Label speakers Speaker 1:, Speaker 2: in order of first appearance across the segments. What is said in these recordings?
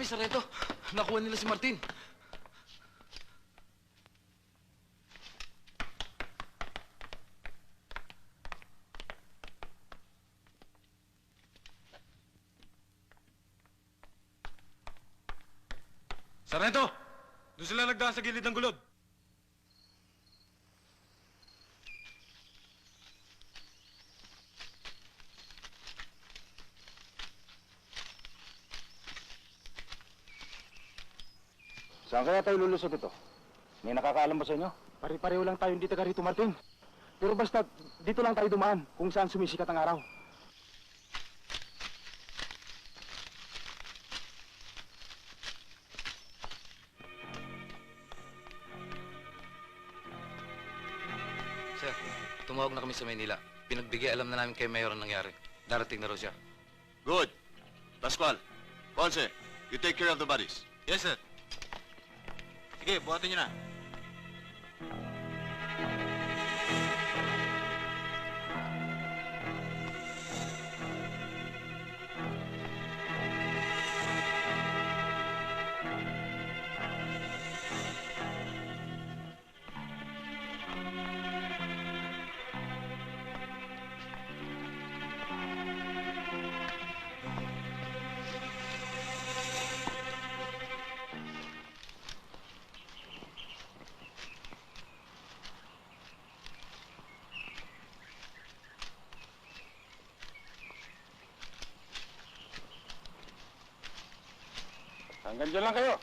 Speaker 1: kami, Sargento. Nakuha nila si Martin.
Speaker 2: Sargento! Doon sila nagdaan sa gilid ng gulod.
Speaker 3: Saan kaya tayo lulusot ito? May nakakaalam ba sa inyo?
Speaker 4: Pare-pareho lang tayo hindi taga rito, Martin. Pero basta, dito lang tayo dumaan kung saan sumisikat ang araw.
Speaker 1: Sir, tumawag na kami sa Maynila. Pinagbigay alam na namin kay Mayor ang nangyari. Darating na raw siya.
Speaker 5: Good. Pascual, Ponce, you take care of the bodies.
Speaker 2: Yes, sir. Sige, buhatin niyo na.
Speaker 3: Hanggang dyan lang kayo.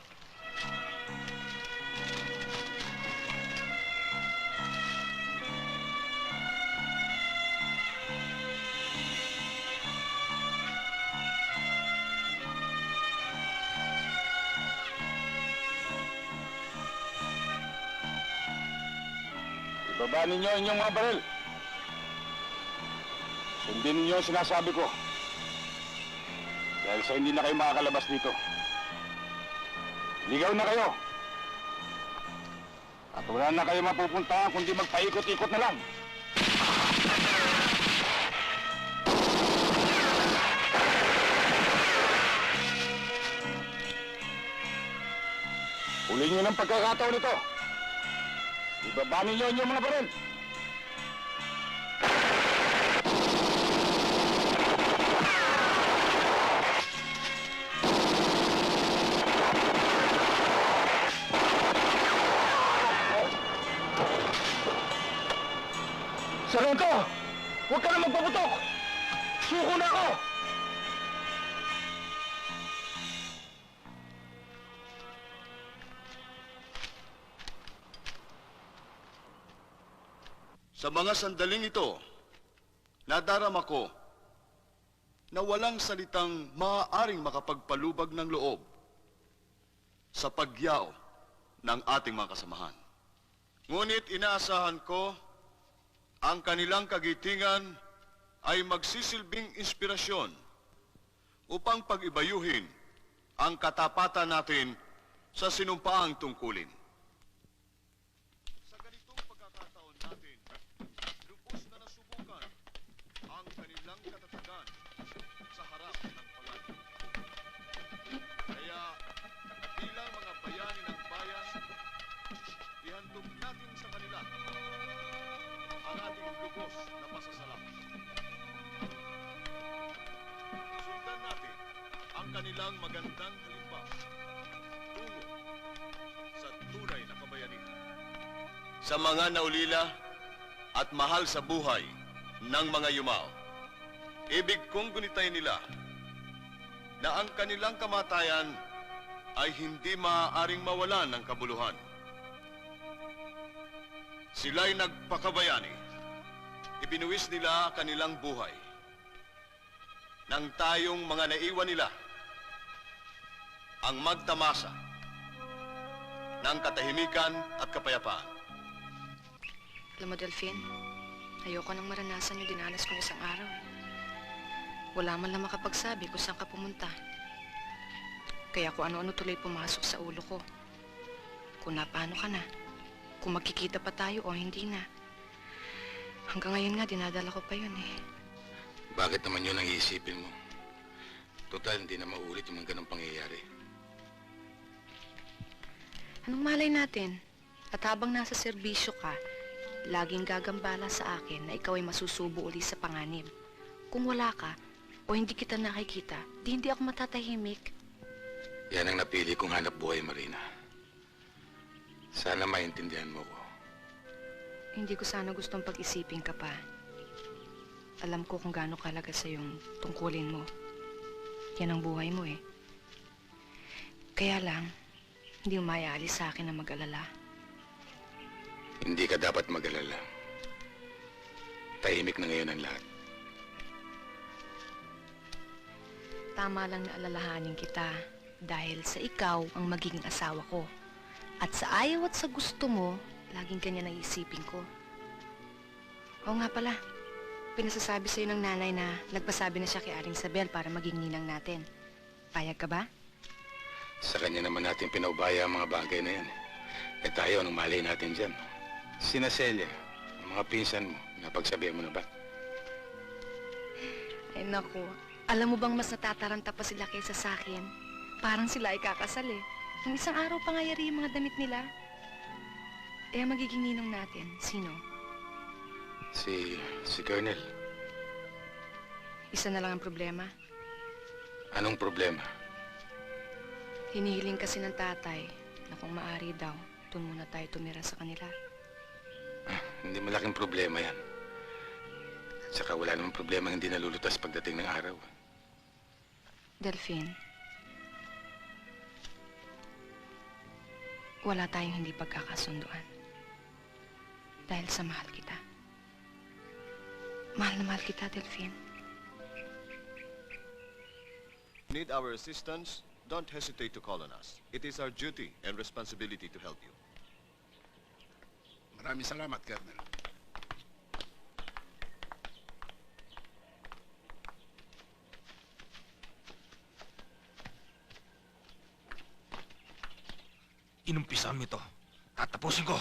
Speaker 3: Ibaba ninyo inyong mga baril. Sundin ninyo ang sinasabi ko. Dahil sa hindi na kayo makakalabas dito. Ligaw na kayo. At wala na kayo mapupuntahan kundi magpaikot-ikot na lang. Huli nyo ng pagkakataon ito. Ibaba ninyo inyong mga baril.
Speaker 4: Sargento! Huwag ka na magpaputok! Suko na ako!
Speaker 5: Sa mga sandaling ito, nadarama ko na walang salitang maaaring makapagpalubag ng loob sa pagyao ng ating mga kasamahan. Ngunit inaasahan ko ang kanilang kagitingan ay magsisilbing inspirasyon upang pag-ibayuhin ang katapatan natin sa sinumpaang tungkulin. Sa ganitong pagkakataon natin, lubos na nasubukan ang kanilang katatagan sa harap ng pagano. Kaya bilang mga bayani ng bayan, ihandog natin sa kanila ang ating lubos na pasasalamat. Sundan natin ang kanilang magandang halimbawa tungo sa tunay na kabayanihan. Sa mga naulila at mahal sa buhay ng mga yumao, ibig kong gunitay nila na ang kanilang kamatayan ay hindi maaaring mawalan ng kabuluhan. Sila'y nagpakabayani. Ibinuwis nila kanilang buhay nang tayong mga naiwan nila ang magtamasa ng katahimikan at kapayapaan.
Speaker 6: Alam mo, Delphine, ayoko nang maranasan yung dinanas ko isang araw. Wala man lang makapagsabi kung saan ka pumunta. Kaya kung ano-ano tuloy pumasok sa ulo ko. Kung napano ka na. Kung magkikita pa tayo o hindi na. Hanggang ngayon nga, dinadala ko pa yun eh.
Speaker 7: Bakit naman yun ang iisipin mo? Total, hindi na maulit yung mga ganong pangyayari.
Speaker 6: Anong malay natin? At habang nasa serbisyo ka, laging gagambala sa akin na ikaw ay masusubo uli sa panganib. Kung wala ka, o hindi kita nakikita, hindi ako matatahimik.
Speaker 7: Yan ang napili kong hanap buhay, Marina. Sana maintindihan mo ko.
Speaker 6: Hindi ko sana gustong pag-isipin ka pa. Alam ko kung gaano kalaga sa yung tungkulin mo. Yan ang buhay mo eh. Kaya lang, hindi mo maiaalis sa akin na mag-alala.
Speaker 7: Hindi ka dapat mag-alala. Tahimik na ngayon ang lahat.
Speaker 6: Tama lang na alalahanin kita dahil sa ikaw ang magiging asawa ko. At sa ayaw at sa gusto mo, laging ganyan ang isipin ko. Oo nga pala, pinasasabi sa'yo ng nanay na nagpasabi na siya kay Aling Isabel para maging ninang natin. Payag ka ba?
Speaker 7: Sa kanya naman natin pinaubaya ang mga bagay na yan. Eh tayo, anong malay natin dyan? Sina Celia, ang mga pinsan mo, napagsabihan mo na ba?
Speaker 6: Ay naku, alam mo bang mas natataranta pa sila kaysa sa akin? Parang sila ay kakasal eh. Nung isang araw pa nga yari yung mga damit nila. Eh, magiging ninong natin, sino?
Speaker 7: Si Colonel.
Speaker 6: Isa na lang ang problema.
Speaker 7: Anong problema?
Speaker 6: Hinihiling kasi ng tatay na kung maaari daw, doon muna tayo tumira sa kanila.
Speaker 7: Hindi malaking problema yan. Saka wala namang problema hindi nalulutas pagdating ng araw.
Speaker 6: Delphine, wala tayong hindi pagkakasunduan. Dahil sa mahal kita. Mahal na mahal kita, Delphine.
Speaker 5: Need our assistance? Don't hesitate to call on us. It is our duty and responsibility to help you.
Speaker 7: Maraming salamat, Colonel.
Speaker 2: Inumpisahan mo ito. Tatapusin ko.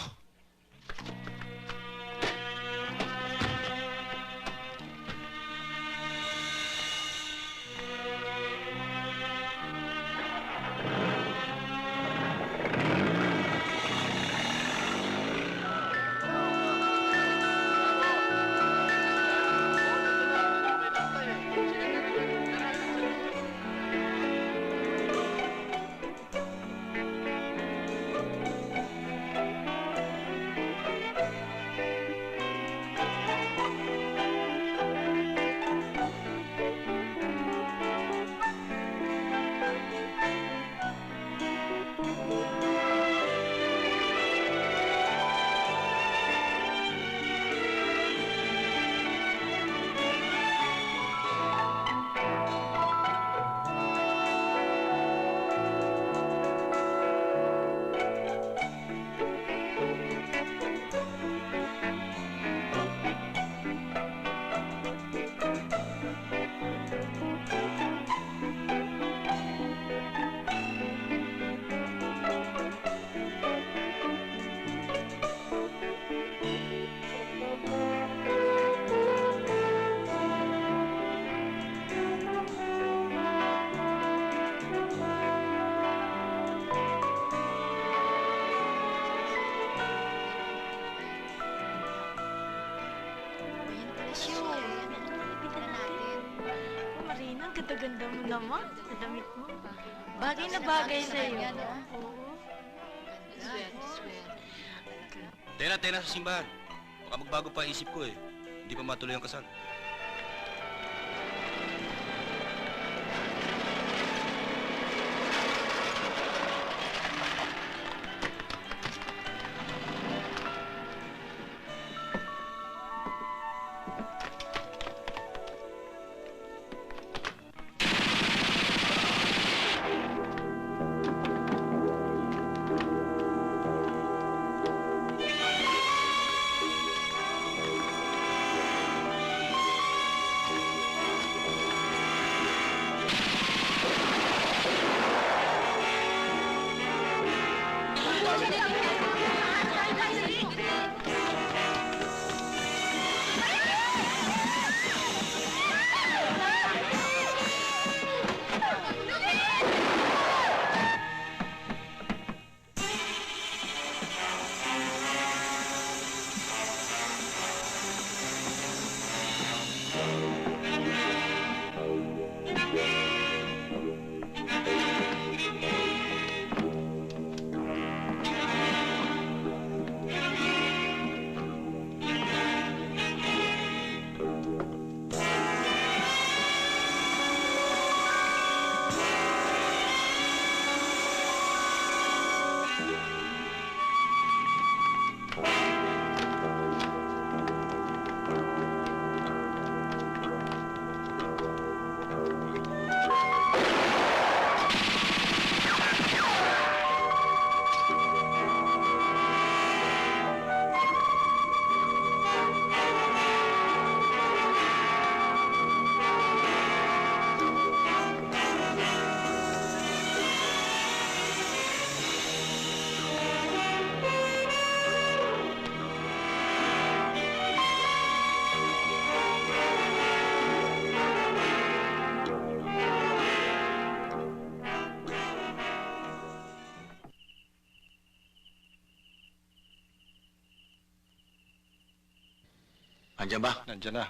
Speaker 8: Marina, ang ganda-ganda mo naman. Sa damit mo. Bagay na bagay sa'yo. Oo.
Speaker 2: Tena sa simbahan. Baka magbago pa isip ko eh. Hindi pa matuloy ang kasal.
Speaker 7: Andiyan ba?
Speaker 2: Nandiyan na.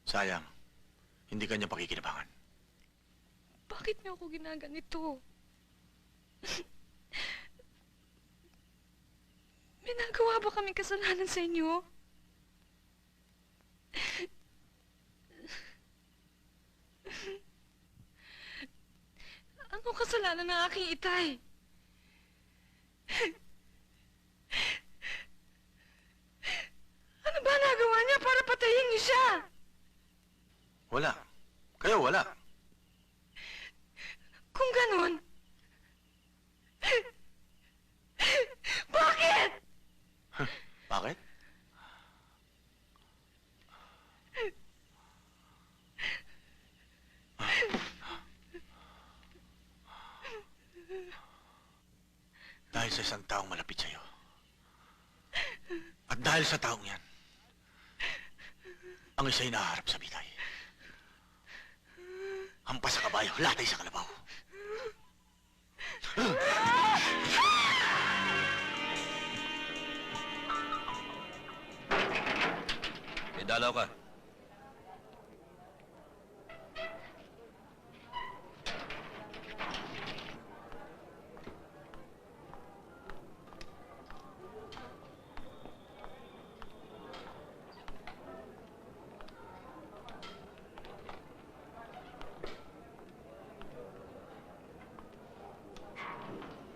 Speaker 7: Sayang. Hindi kanya pakikinabangan.
Speaker 6: Bakit niyo ako ginaganito? May nagawa ba kaming kasalanan sa inyo? Anong kasalanan ng aking itay? Ano ba nagawa niya para patayin niyo siya?
Speaker 7: Wala. Kayo wala.
Speaker 6: Kung ganon, bakit?
Speaker 7: Bakit? Dahil sa isang taong malapit sa'yo. At dahil sa taong yan, ang isa'y naharap sa bitay. Hampas sa kabayo, latay sa kalabaw.
Speaker 2: May dalaw ka.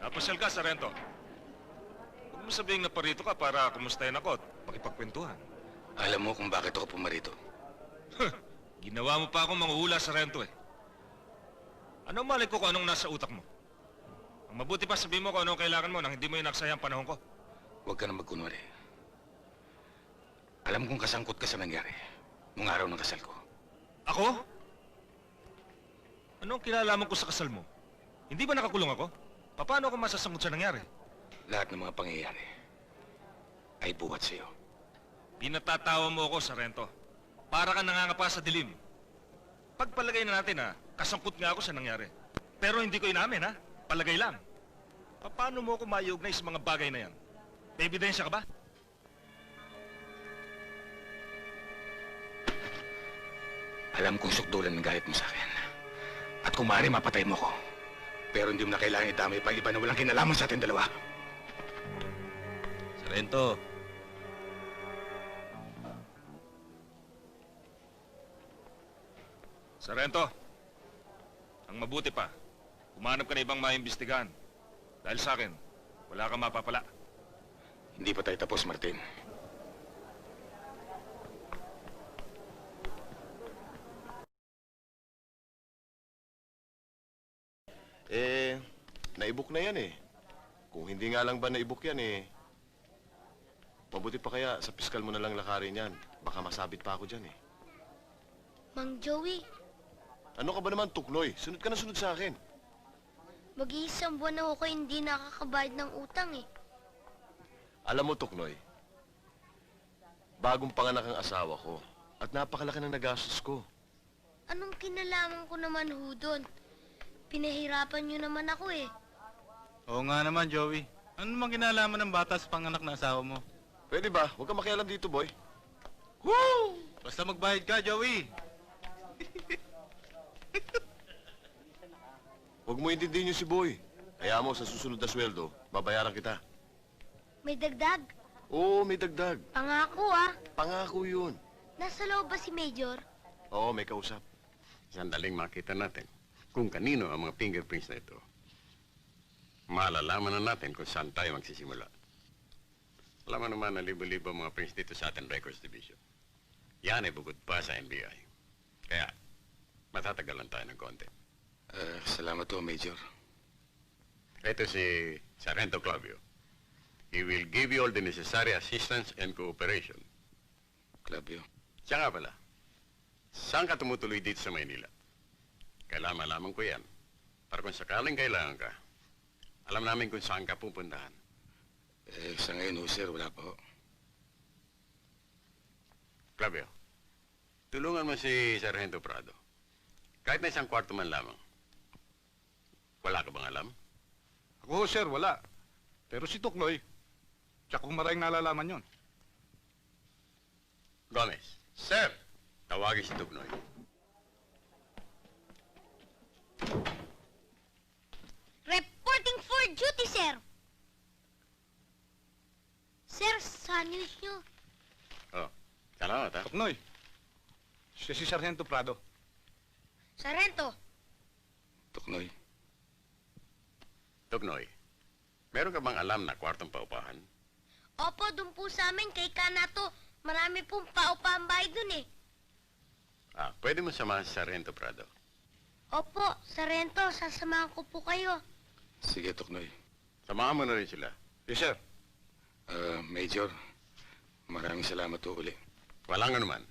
Speaker 5: Napasyal ka, Sarento. Huwag mo sabihin na parito ka para kumustahin ako at makipagkwentuhan.
Speaker 7: Alam mo kung bakit ako pumarito.
Speaker 5: Ginawa mo pa akong manghuhula, Sarento eh. Anong malay ko kung anong nasa utak mo? Ang mabuti pa sabihin mo kung anong kailangan mo nang hindi mo inaksaya ang panahon ko.
Speaker 7: Huwag ka na magkunwari. Alam kong kasangkot ka sa nangyari nung araw ng kasal ko.
Speaker 5: Ako? Anong kinalaman ko sa kasal mo? Hindi ba nakakulong ako? Paano ako masasangkot sa nangyari?
Speaker 7: Lahat ng mga pangyayari ay buhat sa'yo.
Speaker 5: Pinatatawa mo ako, Sarento. Para ka nangangapa sa dilim. Pagpalagay na natin, kasangkot nga ako sa nangyari. Pero hindi ko inamin, Palagay lang. Paano mo ako maiugnay sa mga bagay na yan? May ebidensya ka ba?
Speaker 7: Alam kong sukdulan ng galit mo sa akin. At kung maaari, mapatay mo ko. Pero hindi mo na kailangan idamay pa iba na walang kinalaman sa ating dalawa.
Speaker 2: Sarento.
Speaker 5: Sarento, ang mabuti pa, humanap ka na ibang maimbestigahan. Dahil sa akin, wala kang mapapala.
Speaker 7: Hindi pa tayo tapos, Martin.
Speaker 5: Naibok na yan eh. Kung hindi nga lang ba naibok yan eh, mabuti pa kaya sa piskal mo na lang lakarin yan. Baka masabit pa ako dyan eh.
Speaker 9: Mang Joey,
Speaker 5: Ano ka ba naman, Tukloy? Sunod ka na sunod sa akin.
Speaker 9: mag-iisang buwan na ako hindi nakakabayad ng utang eh.
Speaker 5: Alam mo, Tukloy, bagong panganak ang asawa ko at napakalaki ng nagastos ko.
Speaker 9: Anong kinalaman ko naman ho doon? Pinahirapan niyo naman ako eh.
Speaker 10: Oo nga naman, Joey. Ano naman kinalaman ng bata sa panganak na asawa mo?
Speaker 5: Pwede ba? Huwag ka makialam dito, boy.
Speaker 10: Woo! Basta magbayad ka, Joey.
Speaker 5: Huwag mo intindihin yung si Boy. Kaya mo, sa susunod na sweldo, babayaran kita.
Speaker 9: May dagdag.
Speaker 5: Oo, may dagdag.
Speaker 9: Pangako
Speaker 5: Pangako yun.
Speaker 9: Nasa loob ba si Major?
Speaker 5: Oo, may kausap.
Speaker 11: Sandaling makita natin kung kanino ang mga fingerprints na ito. Malalaman na natin kung saan tayo magsisimula. Alam mo naman na libo-libo mga prints dito sa ating Records Division. Yan ay bukod pa sa NBI. Kaya, Matatagalan tayo ng konti.
Speaker 7: Salamat po, Major.
Speaker 11: Ito si Sargento Clavio. He will give you all the necessary assistance and cooperation.
Speaker 7: Clavio.
Speaker 11: Siya nga pala, saan ka tumutuloy dito sa Maynila? Kailangan malaman ko yan. Para kung sakaling kailangan ka, alam namin kung saan ka pupuntahan.
Speaker 7: Sa ngayon, ho, sir, wala po.
Speaker 11: Clavio, tulungan mo si Sargento Prado. Kahit na isang kwarto man lamang. Wala ka bang alam?
Speaker 3: Ako, sir, wala. Pero si Tukloy, tsaka kung maraming nalalaman yon.
Speaker 11: Gomez. Sir! Tawagin si Tugnoy.
Speaker 9: Reporting for duty, sir. Sir, sandwich nyo.
Speaker 11: Oh, salamat ha.
Speaker 3: Tuknoy, siya si Sargento Prado.
Speaker 9: Sarento,
Speaker 7: Tuknoy.
Speaker 11: Tugnoy, meron ka bang alam na kwartong paupahan?
Speaker 9: opo, dun po sa amin kay Kanato. Marami pong paupahan bahay dun eh.
Speaker 11: Pwede mo samahan si Sargento Prado.
Speaker 9: Opo, Sarento, sasamahan ko po kayo.
Speaker 7: Sige, Tuknoy.
Speaker 11: Samahan mo na rin sila.
Speaker 3: Yes, sir.
Speaker 7: Major, maraming salamat po uli.
Speaker 11: Walang anuman.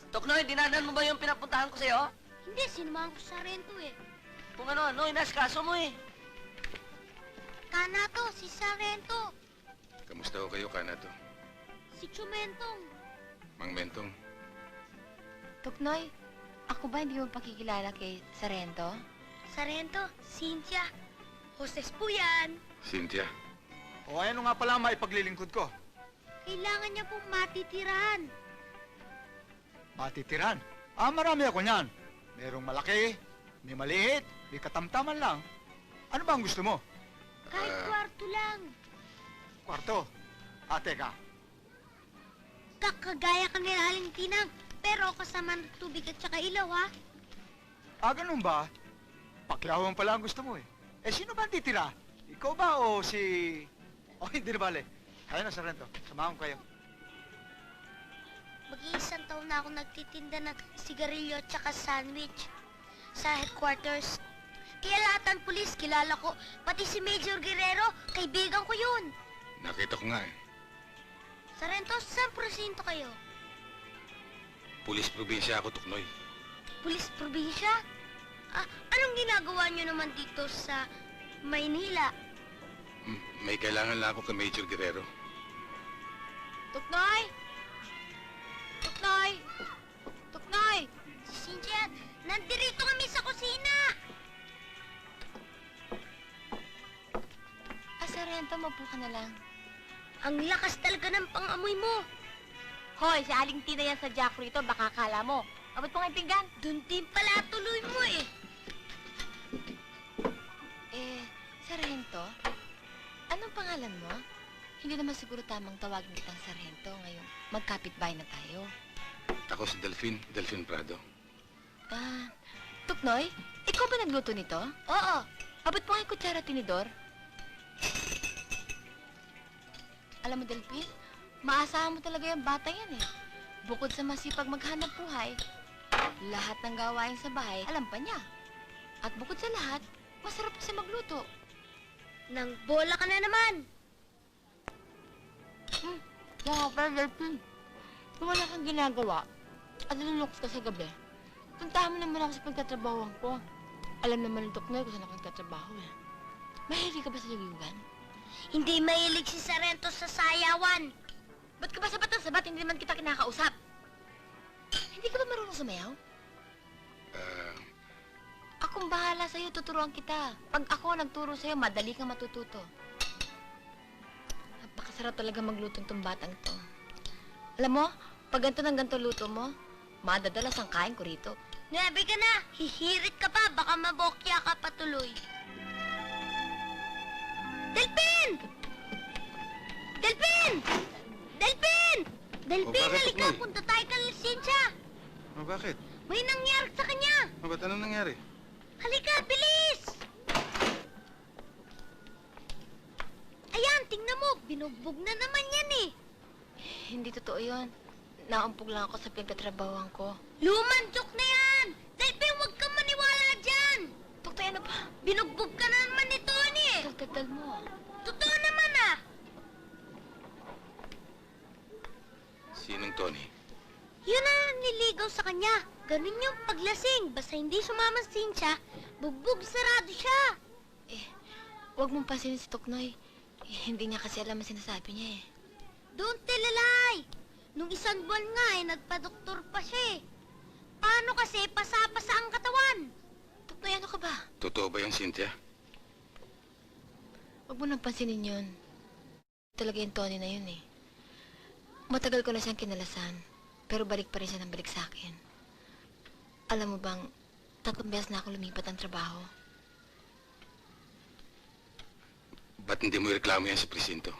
Speaker 12: Toknoy, dinadaan mo ba yung pinapuntahan ko sa'yo?
Speaker 9: Hindi, sinamahan ko si Sarento eh.
Speaker 12: Kung ano, inaskaso mo eh.
Speaker 9: Kanato, si Sarento.
Speaker 7: Kamusta ho kayo, Kanato?
Speaker 9: Si Chumentong.
Speaker 7: Mang Mentong?
Speaker 6: Tuknoy, ako ba hindi mo pakikilala kay Sarento?
Speaker 9: Sarento, Cynthia. Hostess po yan.
Speaker 7: Cynthia?
Speaker 3: O ano nga pala ang maipaglilingkod ko?
Speaker 9: Kailangan niya pong matitirahan.
Speaker 3: Matitiran. Marami ako niyan. Merong malaki, may maliit, may katamtaman lang. Ano ba ang gusto mo?
Speaker 9: Kahit kwarto lang.
Speaker 3: Kwarto. Teka.
Speaker 9: Kakagaya ka nila Aling Tinang, pero kasama ng tubig at saka ilaw, ha?
Speaker 3: Ganun ba? Paklawan pala ang gusto mo eh. Sino ba ang titira? Ikaw ba o si... hindi na bale. Kaya na, Sargento. Samahan ko kayo.
Speaker 9: Mag-iisang taon na ako nagtitinda ng sigarilyo at saka sandwich sa headquarters. Kaya lahat ng pulis kilala ko, pati si Major Guerrero, kaibigan ko yun.
Speaker 7: Nakita ko nga eh.
Speaker 9: Sarento, saan presinto kayo?
Speaker 7: Pulis probinsya ako, Tuknoy.
Speaker 9: Pulis probinsya? Anong ginagawa nyo naman dito sa Maynila?
Speaker 7: May kailangan lang ako kay Major Guerrero.
Speaker 6: Tuknoy! Tuknoy! Tuknoy!
Speaker 9: Si Cynthia, nandirito kami sa kusina!
Speaker 6: Sarento, mapo ka na lang.
Speaker 9: Ang lakas talaga ng pang-amoy mo.
Speaker 8: Hoy, si Aling Tina yan sa Jack rito, baka kala mo. Abot ko nga yung pinggan.
Speaker 9: Dun din pala tuloy mo eh.
Speaker 6: Sarento, anong pangalan mo? Hindi naman siguro tamang tawagin kitang Sarento ngayong magkapitbahay na tayo.
Speaker 7: Ako si Delphine Prado.
Speaker 6: Tuknoy, ikaw ba nagluto nito?
Speaker 9: Oo.
Speaker 6: Abot mo nga yung kutsara tinidor. Alam mo, Delphine, maasahan mo talaga yung bata yan eh. Bukod sa masipag maghanap buhay, lahat ng gawain sa bahay, alam pa niya. At bukod sa lahat, masarap siya magluto.
Speaker 9: Nang bola ka na naman.
Speaker 6: Kaya pala, Delphine, kung wala kang ginagawa at naluluks ka sa gabi, puntahan mo naman ako sa pagtatrabahoan ko. Alam naman ng Tuknoy kung saan ako nagtatrabaho eh. Mahilig ka ba sa laguyugan?
Speaker 9: Hindi mahilig si Sarento sa sayawan.
Speaker 6: Ba't ka ba sabat ng sabat? Hindi naman kita kinakausap. Hindi ka ba marunong sumayaw? Akong bahala sa'yo, tuturuan kita. Pag ako nagturo sa'yo, madali kang matututo. Napakasarap talaga magluto itong batang to. Alam mo, pag ganito ng ganito luto mo, madadalas ang kain ko rito.
Speaker 9: Nabi ka na, hihirit ka pa, baka mabokya ka patuloy. Delphin! Delphin! Delphin! Delphin,
Speaker 7: bakit,
Speaker 9: halika,
Speaker 7: Tuknoy?
Speaker 9: punta tayo kay Cynthia.
Speaker 7: Bakit?
Speaker 9: May nangyari sa kanya.
Speaker 7: Ba't anong nangyari?
Speaker 9: Halika, bilis! Ayan, tingnan mo, binugbog na naman yan eh.
Speaker 6: Hindi totoo yun. Naumpog lang ako sa pinagtatrabahoan ko.
Speaker 9: Lumang joke na yan! Delphin, Binugbog ka na naman ni Tony eh.
Speaker 6: Tagal mo.
Speaker 9: Totoo naman ah.
Speaker 7: Sinong Tony?
Speaker 9: Yun na niligaw sa kanya. Ganun yung paglasing. Basta hindi sumama si Cynthia, bugbog sarado siya.
Speaker 6: Huwag mong pansinin si Toknoy. Hindi niya kasi alam ang sinasabi niya eh.
Speaker 9: Don't tell a lie. Nung isang buwan nga nagpa-doktor pa siya eh. Paano kasi pasa-pasa ang katawan?
Speaker 6: Toknoy, ano ka ba?
Speaker 7: Totoo ba yung Cynthia?
Speaker 6: Huwag mo nang pansinin yun. Talaga yung Tony na yun eh. Matagal ko na siyang kinalasan, pero balik pa rin siya ng balik sa akin. Alam mo bang, 3 beses na ako lumipat ng trabaho.
Speaker 7: Ba't hindi mo reklamo yan sa presinto?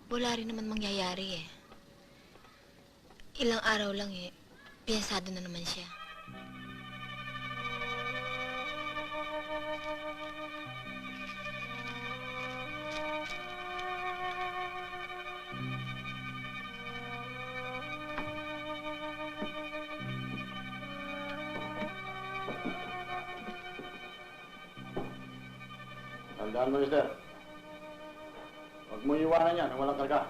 Speaker 6: Wala rin naman mangyayari eh. Ilang araw lang eh, piyensado na naman siya.
Speaker 4: Tandaan mo, Esther. Huwag mo iwanan yan nang walang karga.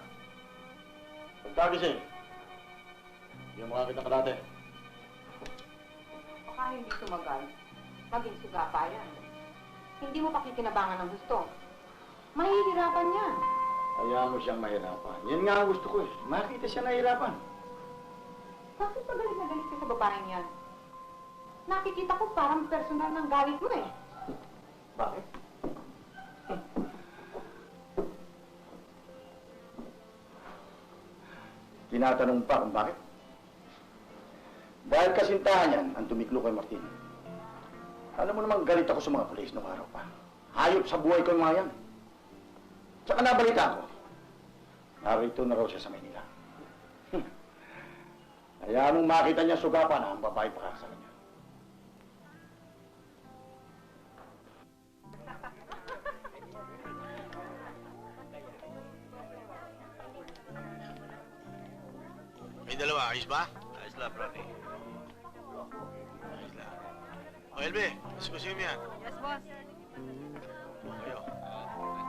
Speaker 4: Pagkagising, hindi mo makakita ka dati.
Speaker 13: Baka hindi tumagal. Maging suga pa yan. Hindi mo pakikinabangan ng gusto. Mahihirapan yan.
Speaker 4: Hayaan mo siyang mahirapan. Yan nga ang gusto ko eh. Makita siya nahihirapan.
Speaker 13: Bakit pa galit na galit ka sa babaeng yan? Nakikita ko parang personal ng galit mo eh.
Speaker 4: Bakit? Tinatanong pa kung bakit. Dahil kasintahan yan ang tumiklo kay Martin. Alam mo namang galit ako sa mga pulis noong araw pa. Hayop sa buhay ko yung mga yan. Tsaka nabalita ko, narito na raw siya sa Maynila. Hayaan mong makita niya sugapan ang babae para sa kanya.
Speaker 5: May dalawa, ayos ba?
Speaker 2: Ayos lang, Frankie.
Speaker 5: Ayos lang. O, Elbe, sikusin mo yan.
Speaker 13: Yes, boss.
Speaker 5: Kayo.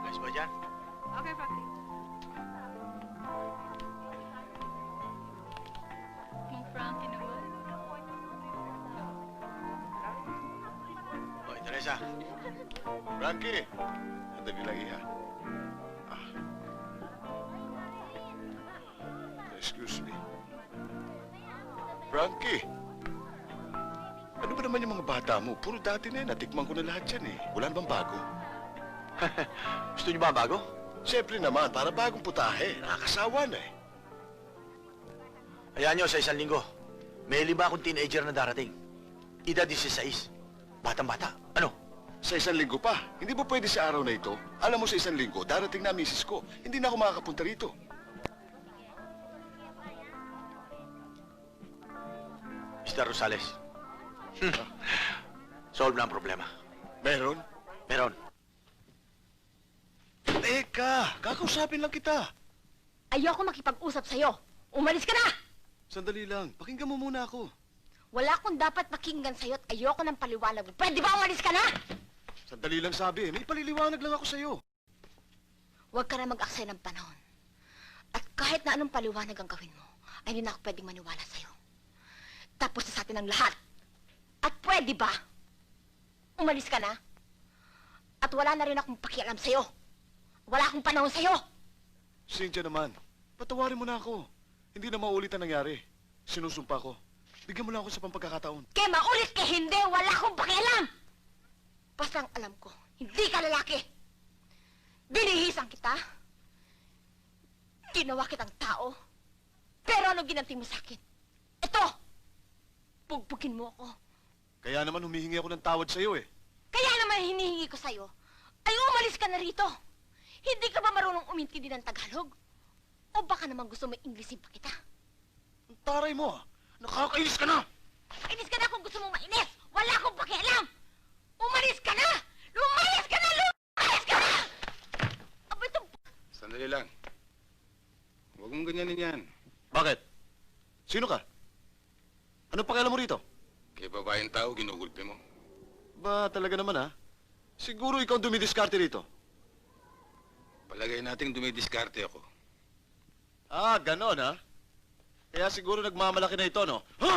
Speaker 5: Ayos ba dyan?
Speaker 13: Okay, Frankie.
Speaker 8: Mang Frankie naman.
Speaker 5: O, Teresa. Frankie. Andali lang iha. Excuse me. Frankie. Ano ba naman yung mga bata mo? Puro dati na yan. Natikman ko na lahat yan eh. Wala namang bago.
Speaker 2: Gusto niyo ba bago?
Speaker 5: Siyempre naman, para bagong putahe. Nakakasawa na eh.
Speaker 2: Hayaan niyo sa 1 linggo. May 5 akong teenager na darating. Edad 16. Batang-bata. Ano?
Speaker 5: Sa 1 linggo pa. Hindi ba pwede sa araw na ito? Alam mo sa 1 linggo, darating na misis ko. Hindi na ako makakapunta rito.
Speaker 2: Mr. Rosales. Solve na ang problema.
Speaker 5: Meron?
Speaker 2: Meron.
Speaker 5: Teka, kakausapin lang kita.
Speaker 8: Ayoko makipag-usap sa'yo. Umalis ka na!
Speaker 5: Sandali lang, pakinggan mo muna ako.
Speaker 8: Wala akong dapat pakinggan sa'yo at ayoko ng paliwanag mo. Pwede ba umalis ka na?
Speaker 5: Sandali lang sabi, may paliliwanag lang ako sa'yo.
Speaker 8: Huwag ka na mag-aksay ng panahon. At kahit na anong paliwanag ang gawin mo, ay hindi na ako pwedeng maniwala sa'yo. Tapos na sa atin ang lahat. At pwede ba? Umalis ka na? At wala na rin akong pakialam sa'yo. Wala akong panahon sa'yo.
Speaker 5: Cynthia naman, patawarin mo na ako. Hindi na maulit ang nangyari. Sinusumpa ko. Bigyan mo lang ako sa pampagkakataon.
Speaker 8: Kaya maulit ka hindi, wala akong pakialam. Basta ang alam ko, hindi ka lalaki. Binihisan kita. Ginawa kitang tao. Pero ano ginanti mo sa akin? Ito! Bugbugin mo ako.
Speaker 5: Kaya naman humihingi ako ng tawad sa'yo eh.
Speaker 8: Kaya naman hinihingi ko sa'yo, ay umalis ka na rito. Hindi ka ba marunong umintindi ng Tagalog? O baka naman gusto mo Inglesin pa kita?
Speaker 5: Ang taray mo ah. Nakakainis ka na!
Speaker 8: Inis ka na kung gusto mong mainis! Wala akong pakialam! Umalis ka na! Lumayas ka na! Lumayas ka na! Aba ito...
Speaker 7: Sandali lang. Huwag mong ganyanin yan.
Speaker 5: Bakit? Sino ka? Ano pakialam mo rito?
Speaker 7: Kay babaeng tao, ginugulpi mo.
Speaker 5: Ba, talaga naman ha? Siguro ikaw ang dumidiskarte rito.
Speaker 7: Palagay nating dumidiskarte ako.
Speaker 5: Ah, ganon ha? Kaya siguro nagmamalaki na ito, no? Ha?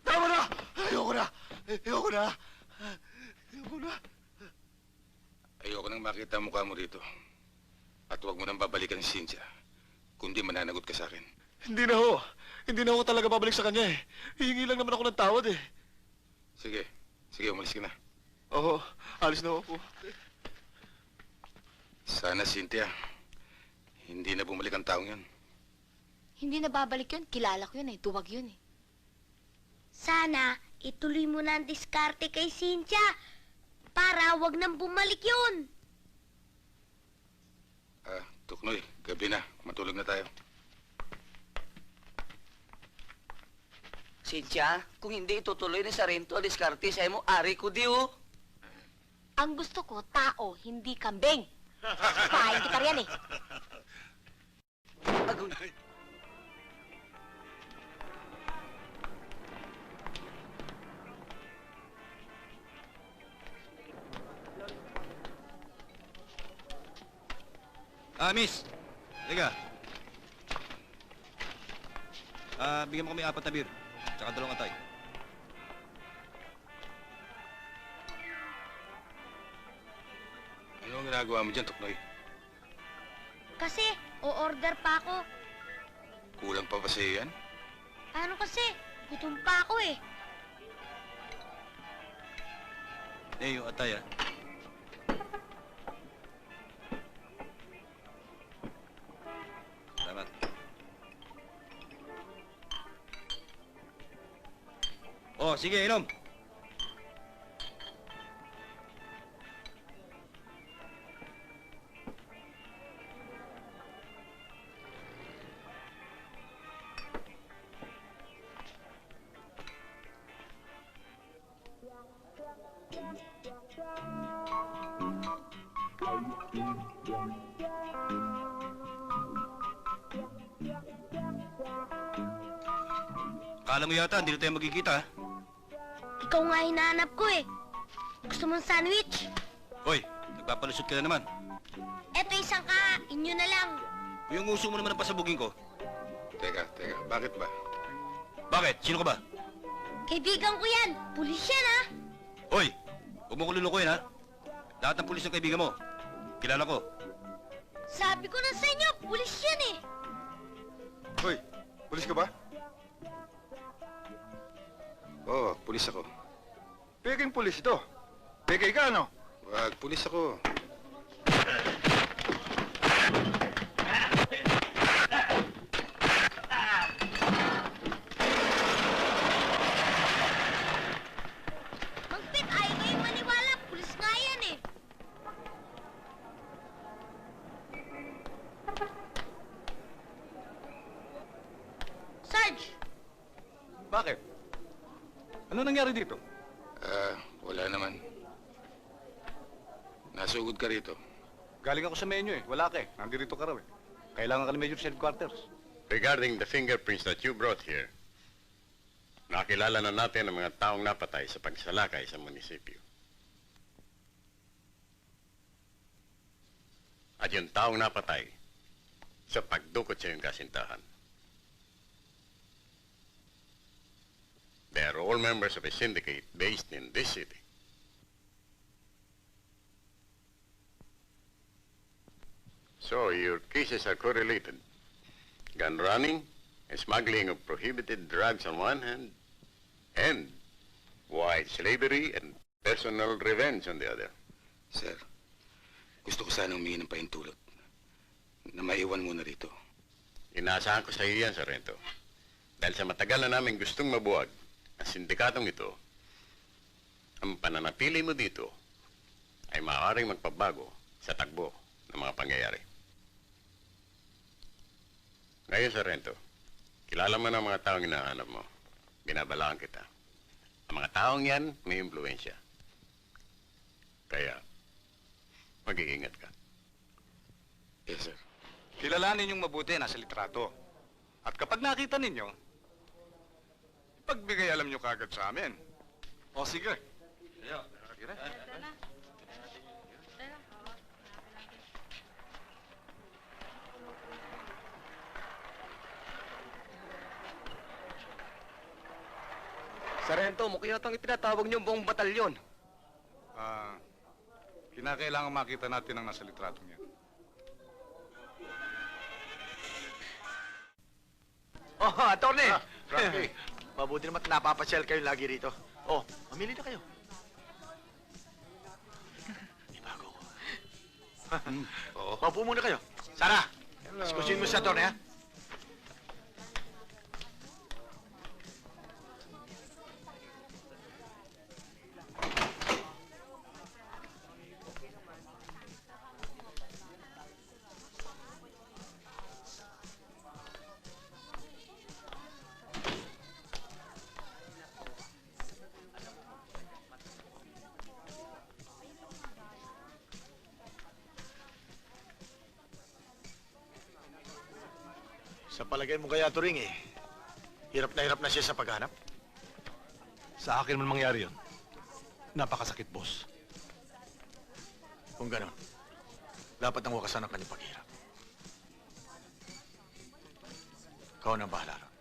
Speaker 5: Tama na! Ayoko na! Ayoko na! Ayoko na!
Speaker 7: Ayoko nang makita ang mukha mo rito. At huwag mo nang babalikan si Cynthia. Kundi mananagot ka sa akin.
Speaker 5: Hindi na ho. Hindi na ho talaga babalik sa kanya eh. Hihingi lang naman ako ng tawad eh.
Speaker 7: Sige. Sige, umalis ka na.
Speaker 5: Oo, alis na ako.
Speaker 7: Sana, Cynthia, hindi na bumalik ang taong yan.
Speaker 8: Hindi na babalik yun. Kilala ko yun eh. Duwag yun eh.
Speaker 9: Sana, ituloy mo na ang diskarte kay Cynthia para wag nang bumalik yun.
Speaker 7: Tuknoy, gabi na. Matulog na tayo.
Speaker 12: Cynthia, kung hindi itutuloy ni Sarento ang diskarte sa mo, ari ko di oh.
Speaker 8: Ang gusto ko, tao, hindi kambing. Pahain kita riyan eh.
Speaker 12: Agoy.
Speaker 14: Miss. Liga. Bigyan mo kami 4 na beer. Tsaka 2 atay.
Speaker 7: Ano ang ginagawa mo dyan, Tuknoy?
Speaker 9: Kasi, o-order pa ako.
Speaker 7: Kulang pa ba sa'yo yan?
Speaker 9: Ano kasi? Gutom pa ako eh.
Speaker 14: Yung atay Salamat. Oh, sige, inom. Kala mo yata, hindi na tayo magkikita, ha?
Speaker 9: Ikaw nga hinahanap ko eh. Gusto mong sandwich?
Speaker 14: Hoy, nagpapalusot ka na naman.
Speaker 9: Eto isang ka, inyo na lang.
Speaker 14: Yung uso mo naman ang pasabugin ko.
Speaker 7: Teka, bakit ba?
Speaker 14: Bakit? Sino ka ba?
Speaker 9: Kaibigan ko yan. Pulis yan ha.
Speaker 14: Hoy, huwag mo ko lulukuhin, ha? Lahat ng pulis ng kaibigan mo. Kilala ko.
Speaker 9: Sabi ko na sa inyo, pulis yan eh.
Speaker 3: Hoy, pulis ka ba?
Speaker 7: Oo, pulis ako.
Speaker 3: Peking pulis ito. Peke ka, ano?
Speaker 7: Wag, pulis ako.
Speaker 9: Magpit, ayaw kayong maniwala. Pulis nga yan eh. Sarge!
Speaker 3: Bakit? Ano nangyari dito?
Speaker 7: Wala naman. Nasugod ka rito.
Speaker 3: Galing ako sa menu eh. Wala ka eh. Nandito ka raw eh. Kailangan ka ni Major sa headquarters.
Speaker 11: Regarding the fingerprints that you brought here, nakilala na natin ang mga taong napatay sa pagsalakay sa munisipyo. At yung taong napatay sa pagdukot sa iyong kasintahan. They are all members of a syndicate based in this city. So, your cases are correlated. Gun running and smuggling of prohibited drugs on one hand, and white slavery and personal revenge on the other.
Speaker 7: Sir, gusto ko sana humingi ng pahintulot na maiwan muna rito.
Speaker 11: Inaasahan ko sa iyo yan, Sargento. Dahil sa matagal na namin gustong mabuwag ang sindikatong ito, ang pananatili mo dito ay maaaring magpabago sa takbo ng mga pangyayari. Ngayon, Sargento, kilala mo na ang mga taong hinahanap mo. Binabalaan kita. Ang mga taong yan may impluensya. Kaya, mag-iingat ka.
Speaker 7: Yes, sir.
Speaker 10: Kilalanin yung mabuti, nasa litrato.
Speaker 15: At kapag nakita ninyo, ipagbigay alam nyo kagad sa amin. O sige. Sige.
Speaker 12: Sarento, mukha yatang itinatawag niyo ang buong batalyon.
Speaker 15: Kinakailangan makita natin ang nasa litratong yan.
Speaker 2: Oh, attorney!
Speaker 15: Frankie.
Speaker 2: Mabuti naman at napapasyal kayo lagi rito. Oh, mamili na kayo. May bago ko. Oo. Maupo muna kayo. Sara, diskusin mo sa attorney, ha? Sa palagay mo kaya, Turing, hirap na siya sa paghanap?
Speaker 5: Sa akin man mangyari yun. Napakasakit, boss.
Speaker 2: Kung ganon, dapat nang wakasan ang kanyang paghirap. Ikaw na bahala ron.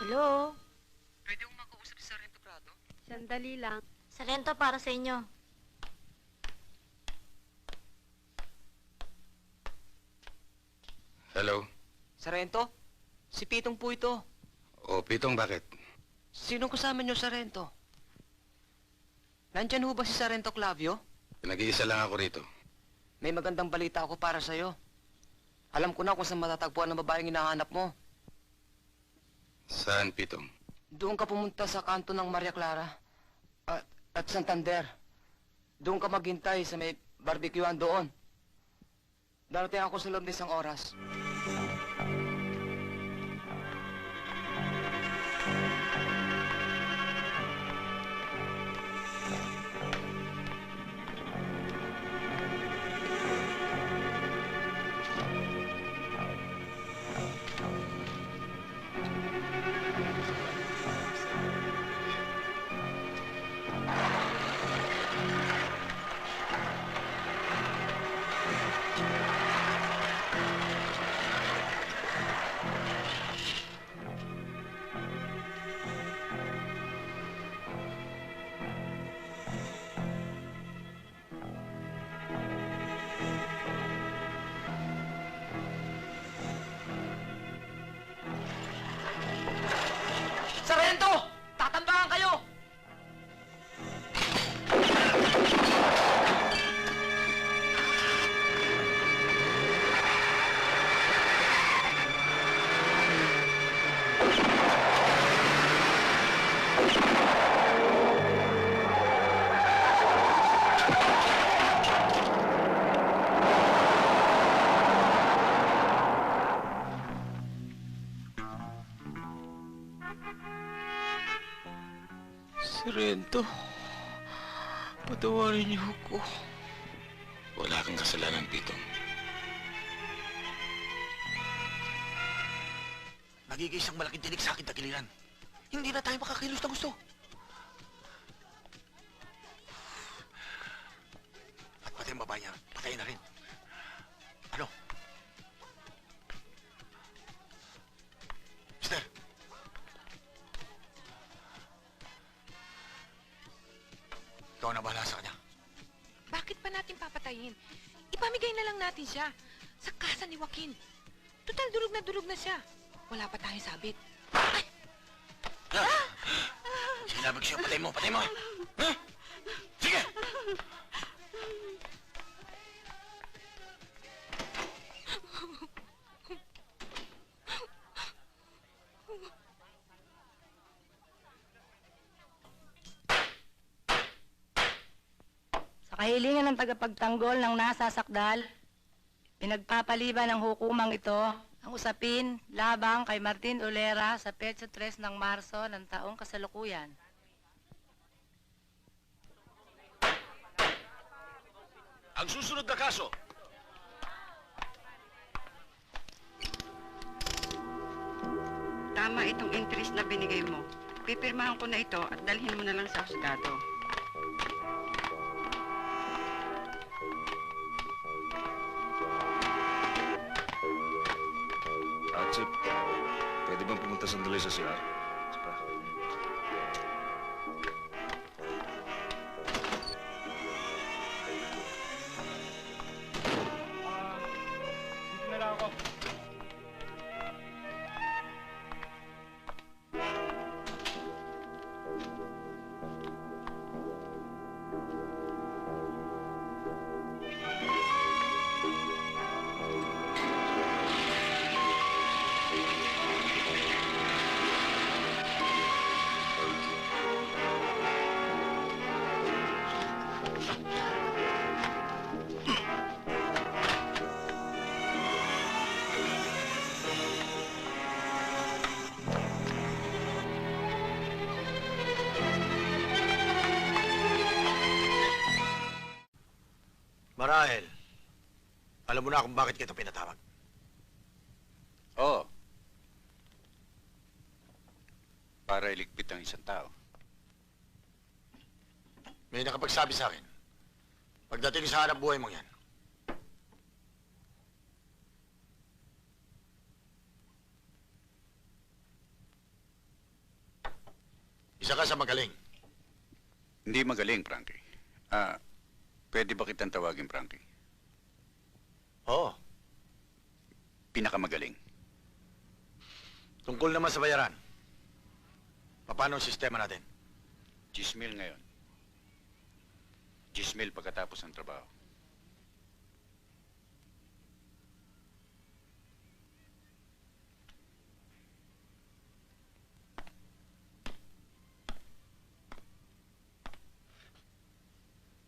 Speaker 9: Hello?
Speaker 6: Pwede kong makausap si Sargento Prado?
Speaker 9: Sandali lang. Sarento, para sa inyo.
Speaker 7: Hello?
Speaker 12: Sarento? Si Pitong po ito.
Speaker 7: O, Pitong, bakit?
Speaker 12: Sinong kasama niyo, Sarento? Nandyan ho ba si Sarento Clavio?
Speaker 7: Nag-iisa lang ako rito.
Speaker 12: May magandang balita ako para sa'yo. Alam ko na kung saan matatagpuan ang babaeng hinahanap mo.
Speaker 7: Saan, Pitong?
Speaker 12: Doon ka pumunta sa kanto ng Maria Clara at Santander. Doon ka maghintay sa may barbecuean doon. Darating ako sa loob ng 1 oras. Sargento! Tatambangan kayo! Sargento, patawarin niyo ako.
Speaker 7: Wala kang kasalanan, Pitong.
Speaker 2: Nagiging isang malaking tinik sa akin tagiliran. Hindi na tayo makakilos na gusto. At pati ang babae niya, patay na rin. Ano? Mister! Ikaw na bahala sa kanya.
Speaker 13: Bakit pa natin papatayin? Ipamigay na lang natin siya sa kasa ni Joaquin. Total, durog na siya. Wala pa tayong sabit.
Speaker 2: Sinabi ko siya, patay mo, patay mo! Ha? Sige!
Speaker 16: Sa kahilingan ng tagapagtanggol ng nasasakdal, pinagpapaliban ng hukumang ito ang usapin labang kay Martin Olera sa petsa 3 ng Marso ng taong kasalukuyan.
Speaker 5: Ang susunod na kaso.
Speaker 17: tama itong interest na binigay mo. Pipirmahan ko na ito at dalhin mo na lang sa husgado.
Speaker 15: Chip, pwede bang pumunta sandali sa CR? Saka.
Speaker 10: Dito na lang ako.
Speaker 2: Marahil, alam mo na kung bakit kita pinatawag.
Speaker 7: Oo. Para iligpit ang isang tao.
Speaker 2: May nakapagsabi sa akin, pagdating sa hanap buhay mong yan, isa ka sa magaling.
Speaker 7: Hindi magaling, Frankie. Pwede ba kitang tawagin, Frankie?
Speaker 2: Oo.
Speaker 7: Pinakamagaling.
Speaker 2: Tungkol naman sa bayaran, paano ang sistema natin?
Speaker 7: 10,000 ngayon. 10,000 pagkatapos ng trabaho.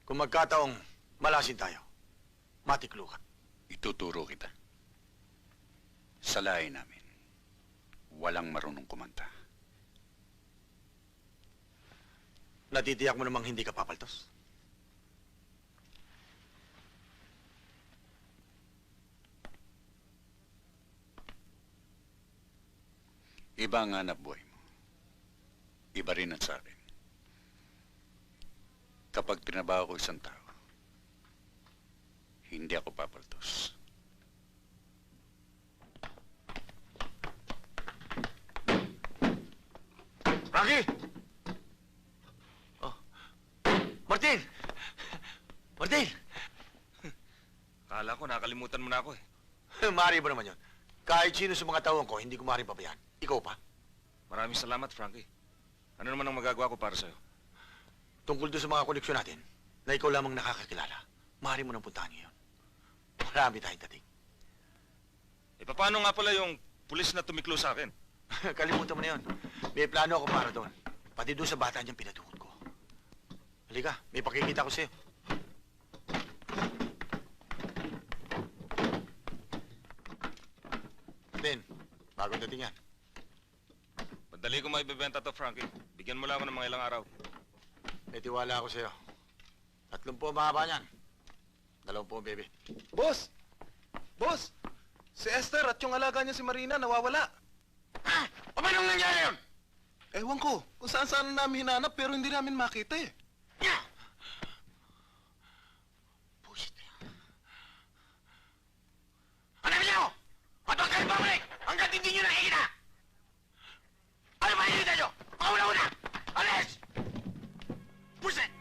Speaker 2: Kung magkataong malasin tayo, matiklo ka.
Speaker 7: Ituturo kita. Sa lahi namin, walang marunong kumanta.
Speaker 2: Natitiyak mo namang hindi ka papaltos.
Speaker 7: Iba ang hanap buhay mo. Iba rin ang sa akin. Kapag trinabaho ko isang tao, hindi ako papaltos.
Speaker 2: Frankie! Oh. Martin! Martin!
Speaker 15: Kala ko nakalimutan mo na ako eh.
Speaker 2: Maaari ba naman yun? Kahit sino sa mga tawang ko, hindi ko maaaring pabayaan. Ikaw pa?
Speaker 15: Maraming salamat, Frankie. Ano naman ang magagawa ko para sa'yo?
Speaker 2: Tungkol doon sa mga koneksyon natin, na ikaw lamang nakakakilala, maaari mo nang puntahan ngayon. Marami tayong dating.
Speaker 15: Eh, paano nga pala yung pulis na tumiklo sa akin?
Speaker 2: Kalimutan mo na yun. May plano ako para doon. Pati doon sa bata niyang pinatukod ko. Halika, may pakikita ko sa'yo. Martin, bagong dating yan.
Speaker 15: Madali ko maibibenta to, Frankie. Bigyan mo lang ako ng mga ilang araw.
Speaker 2: May tiwala ako sa'yo. 3 po mahaba niyan. 2 po, baby.
Speaker 18: Boss! Boss! Si Esther at yung alaga niya si Marina nawawala.
Speaker 2: Ha? Paano nangyari yun?
Speaker 18: Ewan ko, kung saan-saan namin hinanap pero hindi namin makita eh.
Speaker 2: Bullshit na yan. Hanapin niyo! At huwag kayo babalik hanggat hindi niyo nakikita! Ano ba hinihintay niyo? Pauna-una! Alis! Bullshit!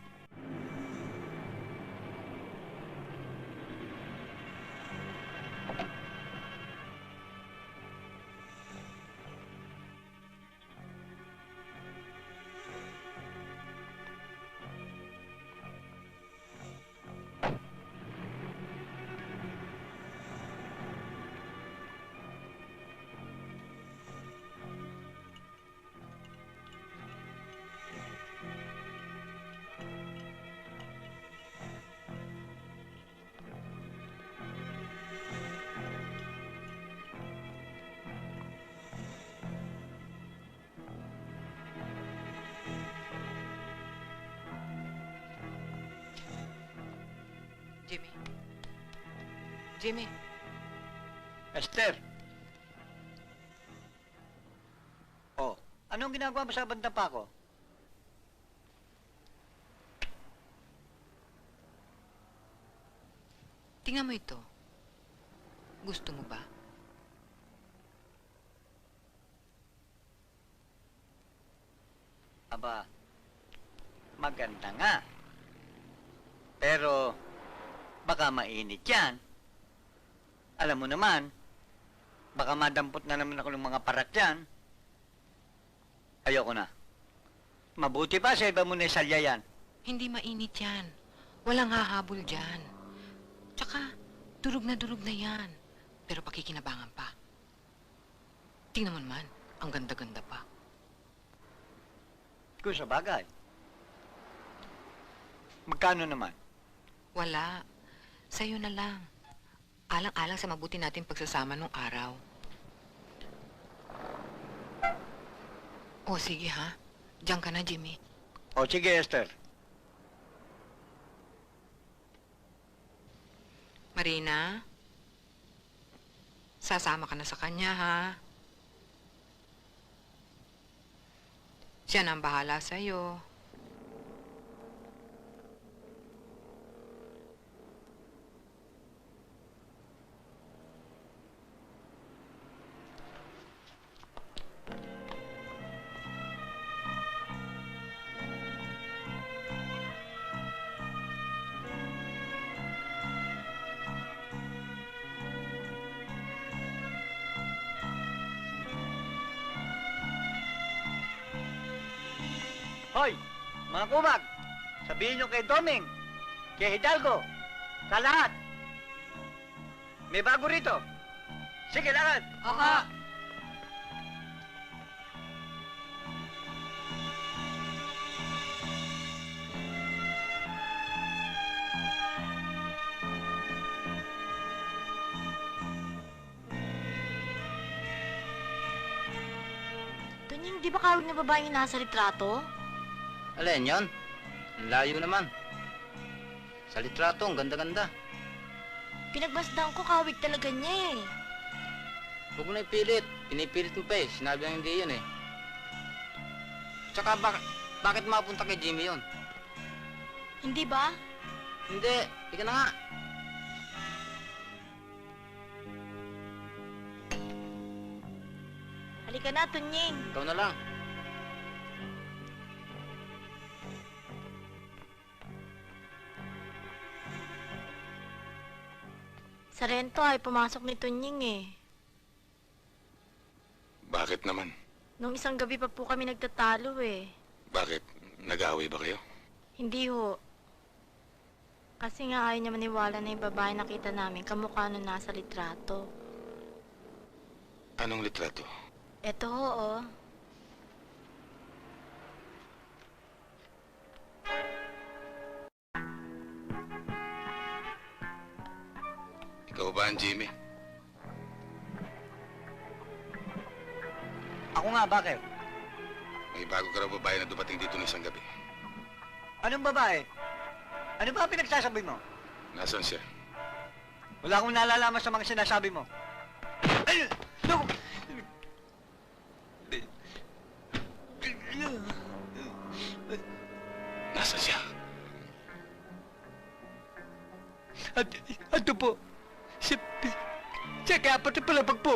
Speaker 13: Jimmy. Jimmy.
Speaker 2: Esther!
Speaker 19: Anong ginagawa mo sa bandang pa ako?
Speaker 13: Tingnan mo ito. Gusto mo ba?
Speaker 19: Aba, maganda nga. Pero, baka mainit yan. Alam mo naman, baka madampot na naman ako ng mga parat yan. Ayoko na. Mabuti pa sa iba mo na salya yan.
Speaker 13: Hindi mainit yan. Walang hahabol dyan. Tsaka, durog na yan. Pero pakikinabangan pa. Tingnan mo naman, ang ganda-ganda pa.
Speaker 19: Kung sa bagay. Magkano naman?
Speaker 13: Wala. Sa'yo na lang. Alang-alang sa mabuti natin pagsasama nung araw. O, sige ha. Diyan ka na, Jimmy.
Speaker 19: O, sige, Esther.
Speaker 13: Marina, sasama ka na sa kanya, ha? Siya na ang bahala sa'yo.
Speaker 19: Hoy, mga kumag, sabihin nyo kay Doming, kay Hidalgo, sa lahat. May bago rito. Sige, lakad.
Speaker 13: Aha.
Speaker 8: Tunying, di ba kawig na babae yung nasa litrato?
Speaker 1: Alin yan? Ang layo naman. Sa litrato, ang ganda-ganda.
Speaker 8: Pinagmasdan ko, kawig talaga niya eh.
Speaker 1: Huwag mo na ipilit. Pinipilit mo pa eh. Sinabi lang hindi yun eh. Tsaka bakit mapunta kay Jimmy yun?
Speaker 8: Hindi ba?
Speaker 1: Hindi. Ika na nga.
Speaker 8: Halika na, Tunying.
Speaker 1: Ikaw na lang.
Speaker 8: Sa rento ay pumasok ni Tunying eh.
Speaker 7: Bakit naman?
Speaker 8: Nung isang gabi pa po kami nagtatalo eh.
Speaker 7: Bakit? Nag-away ba kayo?
Speaker 8: Hindi ho. Kasi nga ayaw niya maniwala na yung babae nakita namin kamukha nung nasa litrato.
Speaker 7: Anong litrato?
Speaker 8: Eto ho, oh.
Speaker 7: Ikaw ba ang Jimmy?
Speaker 19: Ako nga, bakit?
Speaker 7: May bago ka raw babae na dumating dito ng isang gabi.
Speaker 19: Anong babae? Ano ba ang pinagsasabi mo?
Speaker 7: Nasaan siya?
Speaker 19: Wala akong nalalaman sa mga sinasabi mo. Ay! No!
Speaker 7: Nasaan siya?
Speaker 19: Ato po. Sa kapat na palapag po.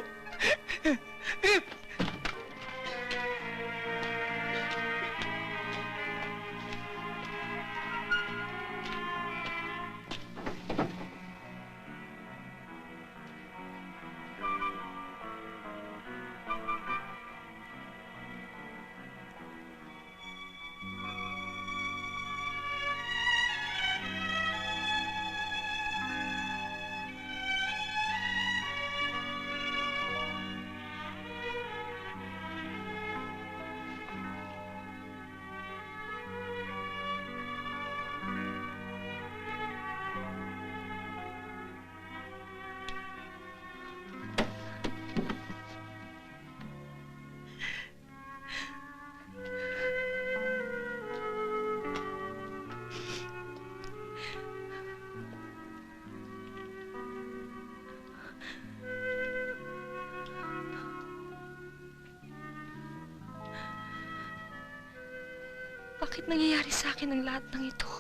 Speaker 6: Bakit nangyayari sa akin ang lahat ng ito?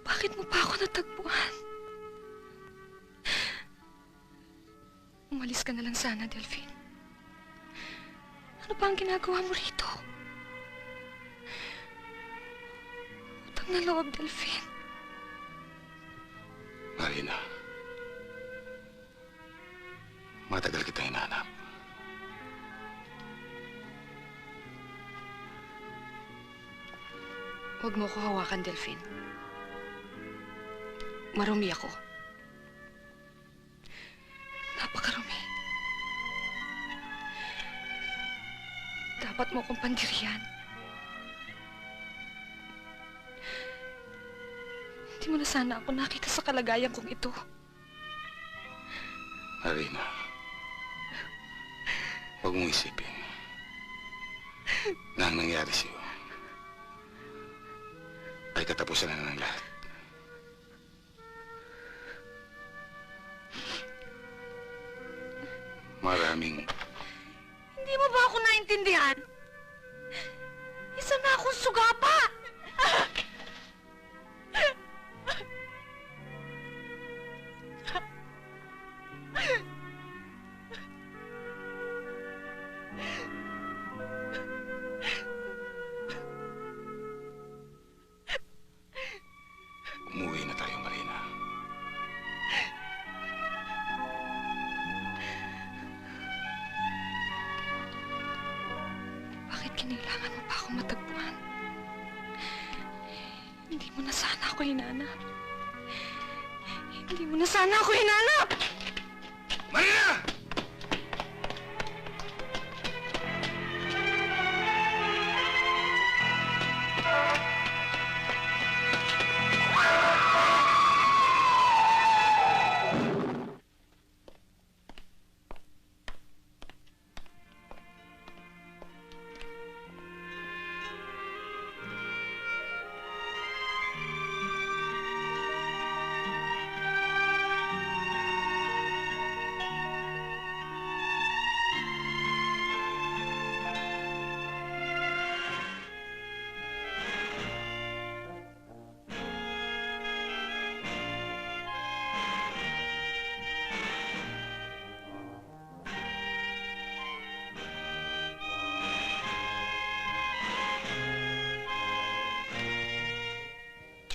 Speaker 6: Bakit mo pa ako natagpuan? Umalis ka na lang sana, Delphine. Ano pa ang ginagawa mo rito? Utang na loob, Delphine.
Speaker 7: Marina, matagal kita hinahanap.
Speaker 6: Huwag mo ko hawakan, Delphine. Marumi ako. Napakarumi. Dapat mo akong pandiriyan. Hindi mo na sana ako nakita sa kalagayan kong ito.
Speaker 7: Marina, huwag mong isipin na ang nangyari sa'yo ay katapusan na ng lahat. Maraming...
Speaker 8: Hindi mo ba ako naintindihan? Isa na akong sugapa!
Speaker 7: Umuwi na tayo, Marina.
Speaker 6: Bakit kinailangan mo pa ako matagpuan? Hindi mo na sana ako hinanap. Hindi mo na sana ako hinanap!
Speaker 7: Marina!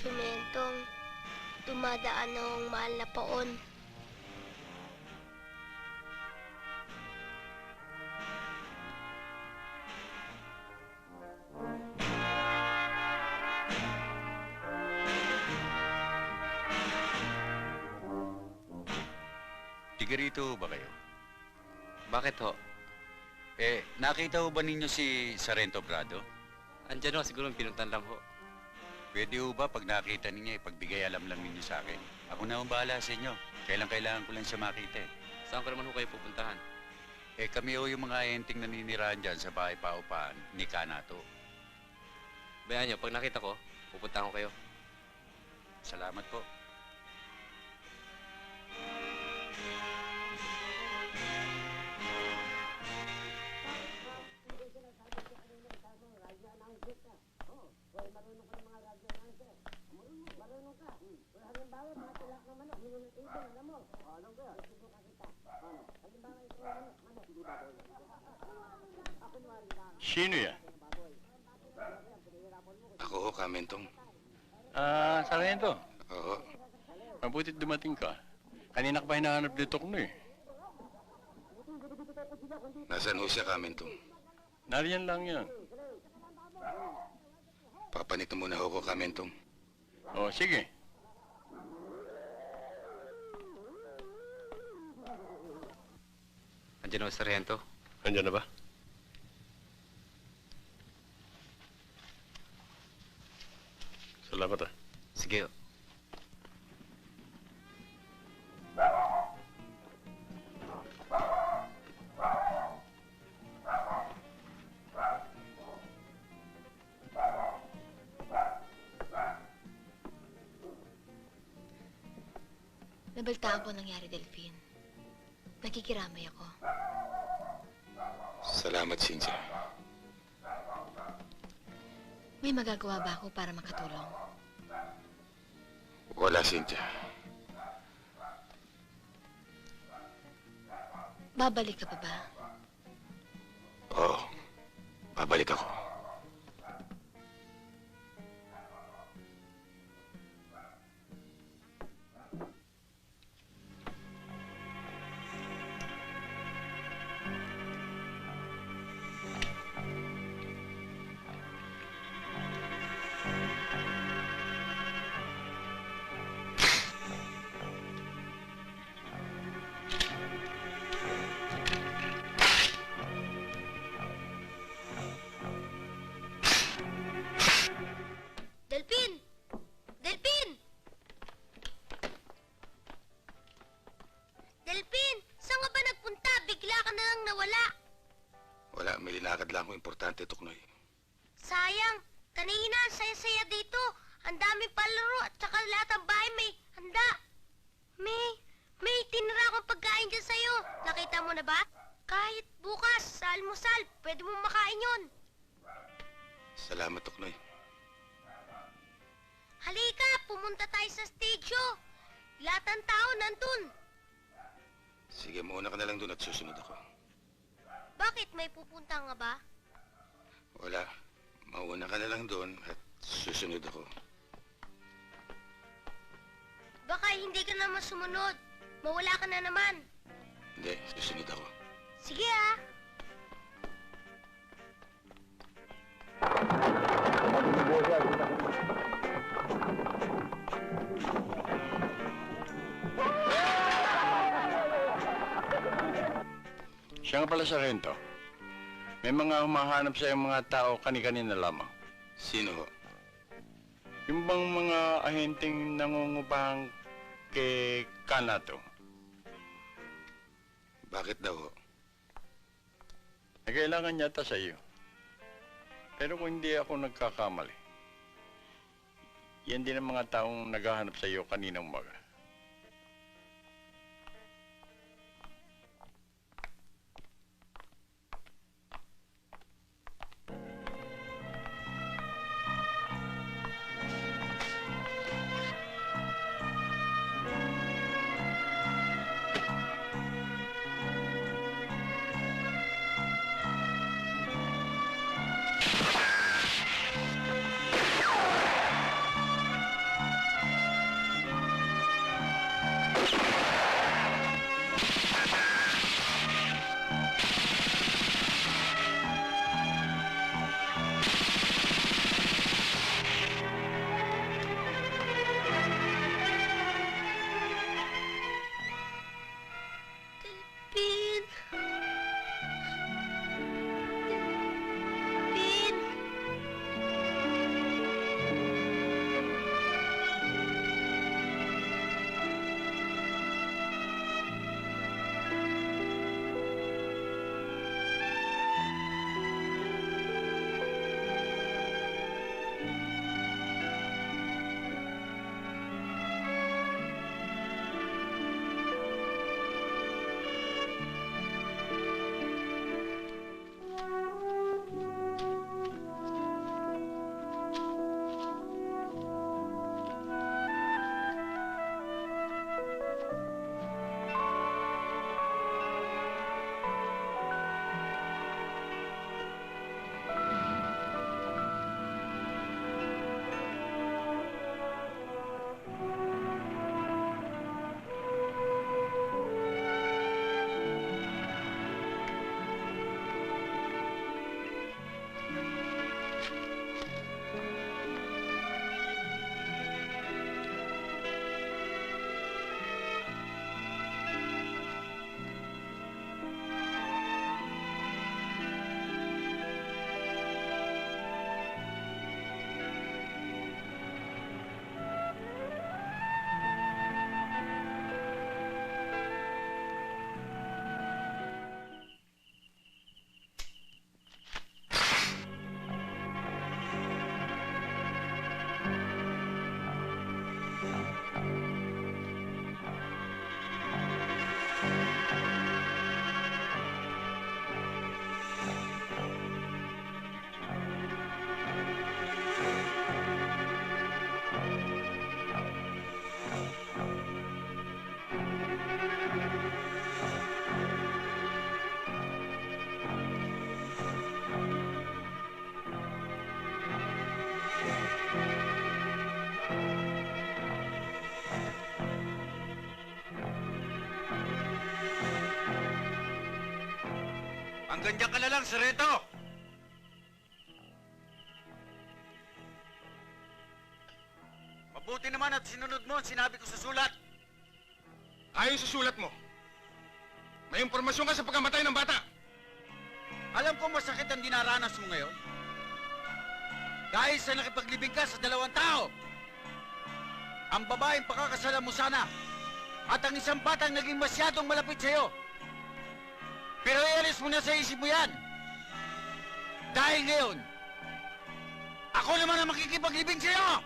Speaker 9: Jumentong, dumadaan ang mahal na paon.
Speaker 20: Tiga rito ba kayo?
Speaker 1: Bakit ho?
Speaker 20: Nakita ho ba ninyo si Sargento Prado?
Speaker 1: Andyan ho, siguro pinuntan lang ho.
Speaker 20: Pwede ho ba pag nakita ninyo, ipagbigay alam lang ninyo sa akin? Ako na ang bahala sa inyo. Kailangan ko lang siya makita eh.
Speaker 1: Saan ko naman ho kayo pupuntahan?
Speaker 20: Kami ho yung mga enting naninirahan dyan sa bahay paupahan ni Kanato.
Speaker 1: Bayan nyo, pag nakita ko, pupuntahan ko kayo.
Speaker 20: Salamat po.
Speaker 11: Sino yan?
Speaker 7: Ako ho, Kamentong.
Speaker 11: Sargento.
Speaker 7: Oo.
Speaker 11: Mabutit dumating ka. Kanina ka pa hinahanap dito ko na eh.
Speaker 7: Nasaan ho siya, Kamentong?
Speaker 11: Nariyan lang yan.
Speaker 7: Papanito muna ho ko, Kamentong.
Speaker 11: O, sige.
Speaker 1: Andyan ho, Sargento.
Speaker 11: Andyan na ba? Salamat ah.
Speaker 1: Sige ho.
Speaker 8: Nabaltaan ko ang nangyari, Delphine. Nakikiramay ako.
Speaker 7: Salamat, Cynthia.
Speaker 8: May magagawa ba ako para makatulong?
Speaker 7: Wala, Cynthia.
Speaker 8: Babalik ka pa ba?
Speaker 7: Oo, babalik ako.
Speaker 9: Delphin! Delphin! Delphin! Saan ka ba nagpunta? Bigla ka na lang nawala.
Speaker 7: Wala, may linakad lang akong importante, Tuknoy.
Speaker 9: Sayang. Kanina, ang saya-saya dito. Ang daming palaro at saka lahat ng bahay may handa. May tinira akong pagkain dyan sa'yo. Nakita mo na ba? Kahit bukas sa almusal, pwede mong makain yun.
Speaker 7: Salamat, Tuknoy.
Speaker 9: Halika, pumunta tayo sa studio. Lahat ng tao nandun.
Speaker 7: Sige, mauna ka na lang doon at susunod ako.
Speaker 9: Bakit? May pupunta nga ba?
Speaker 7: Wala, mauna ka na lang doon at susunod ako.
Speaker 9: Baka hindi ka naman sumunod. Mawala ka na naman.
Speaker 7: Hindi, susunod ako.
Speaker 9: Sige ah.
Speaker 11: Siya nga pala, Sargento. May mga humahanap sa mga tao kani-kanina lamang.
Speaker 7: Sino ho?
Speaker 11: Yung bang mga ahenteng nangungupang kay Kanato?
Speaker 7: Bakit daw ho?
Speaker 11: Nagkailangan yata sa iyo. Pero kung hindi ako nagkakamali, yan din ang mga taong naghahanap sa iyo kaninang umaga.
Speaker 20: Hanggang dyan ka na lang, Sarento! Mabuti naman at sinunod mo ang sinabi ko sa sulat.
Speaker 14: Ayon sa sulat mo, may impormasyon ka sa pagkamatay ng bata.
Speaker 20: Alam ko masakit ang dinaranas mo ngayon. Dahil sa nakipaglibing ka sa dalawang tao. Ang babaeng pakakasalan mo sana at ang isang batang naging masyadong malapit sa'yo. Pero ialis mo na sa isip mo yan. Dahil ngayon, ako naman ang makikipaglibing sa'yo!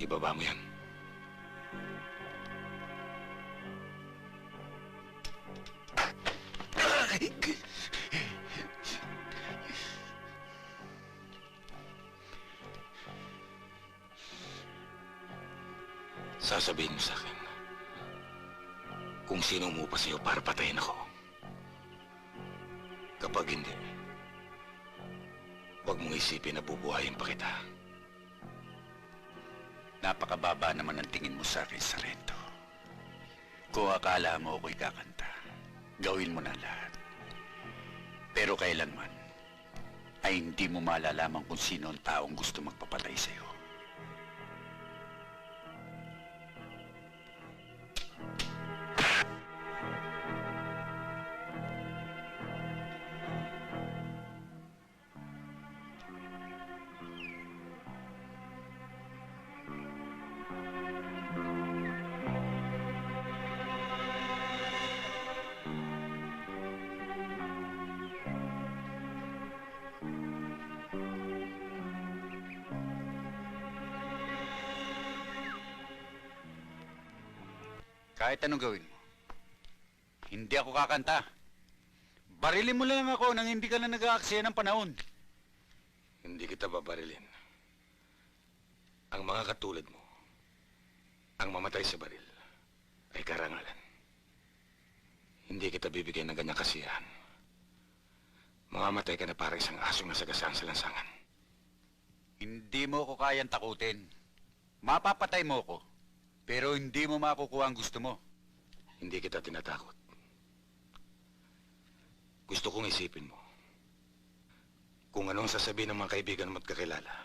Speaker 7: Ibaba mo yan. Sasabihin mo sa akin kung sino umupa sa'yo para patayin ako. Kapag hindi, huwag mong isipin na bubuhayin pa kita.
Speaker 20: Napakababa naman ang tingin mo sa akin, Sarento. Kung akala mo ako'y kakanta, gawin mo na lahat. Pero kailanman, ay hindi mo malalaman kung sino ang taong gusto magpapatay sa'yo. Kahit anong gawin mo, hindi ako kakanta. Barilin mo lang ako nang hindi ka na nag-aaksaya ng panahon.
Speaker 7: Hindi kita babarilin. Ang mga katulad mo, ang mamatay sa baril, ay karangalan. Hindi kita bibigyan ng ganyang kasiyahan. Mamamatay ka na parang isang asong nasagasaan sa lansangan.
Speaker 20: Hindi mo ko kayang takutin. Mapapatay mo ko. Pero hindi mo makukuha ang gusto mo.
Speaker 7: Hindi kita tinatakot. Gusto kong isipin mo kung anong sasabihin ng mga kaibigan mo at kakilala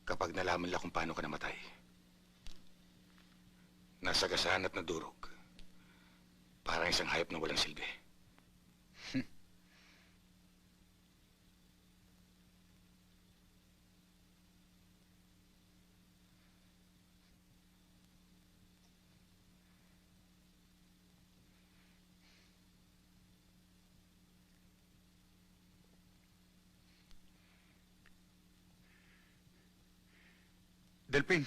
Speaker 7: kapag nalaman nila kung paano ka namatay. Nasagasaan at nadurog. Parang isang hayop na walang silbi.
Speaker 20: Delpin,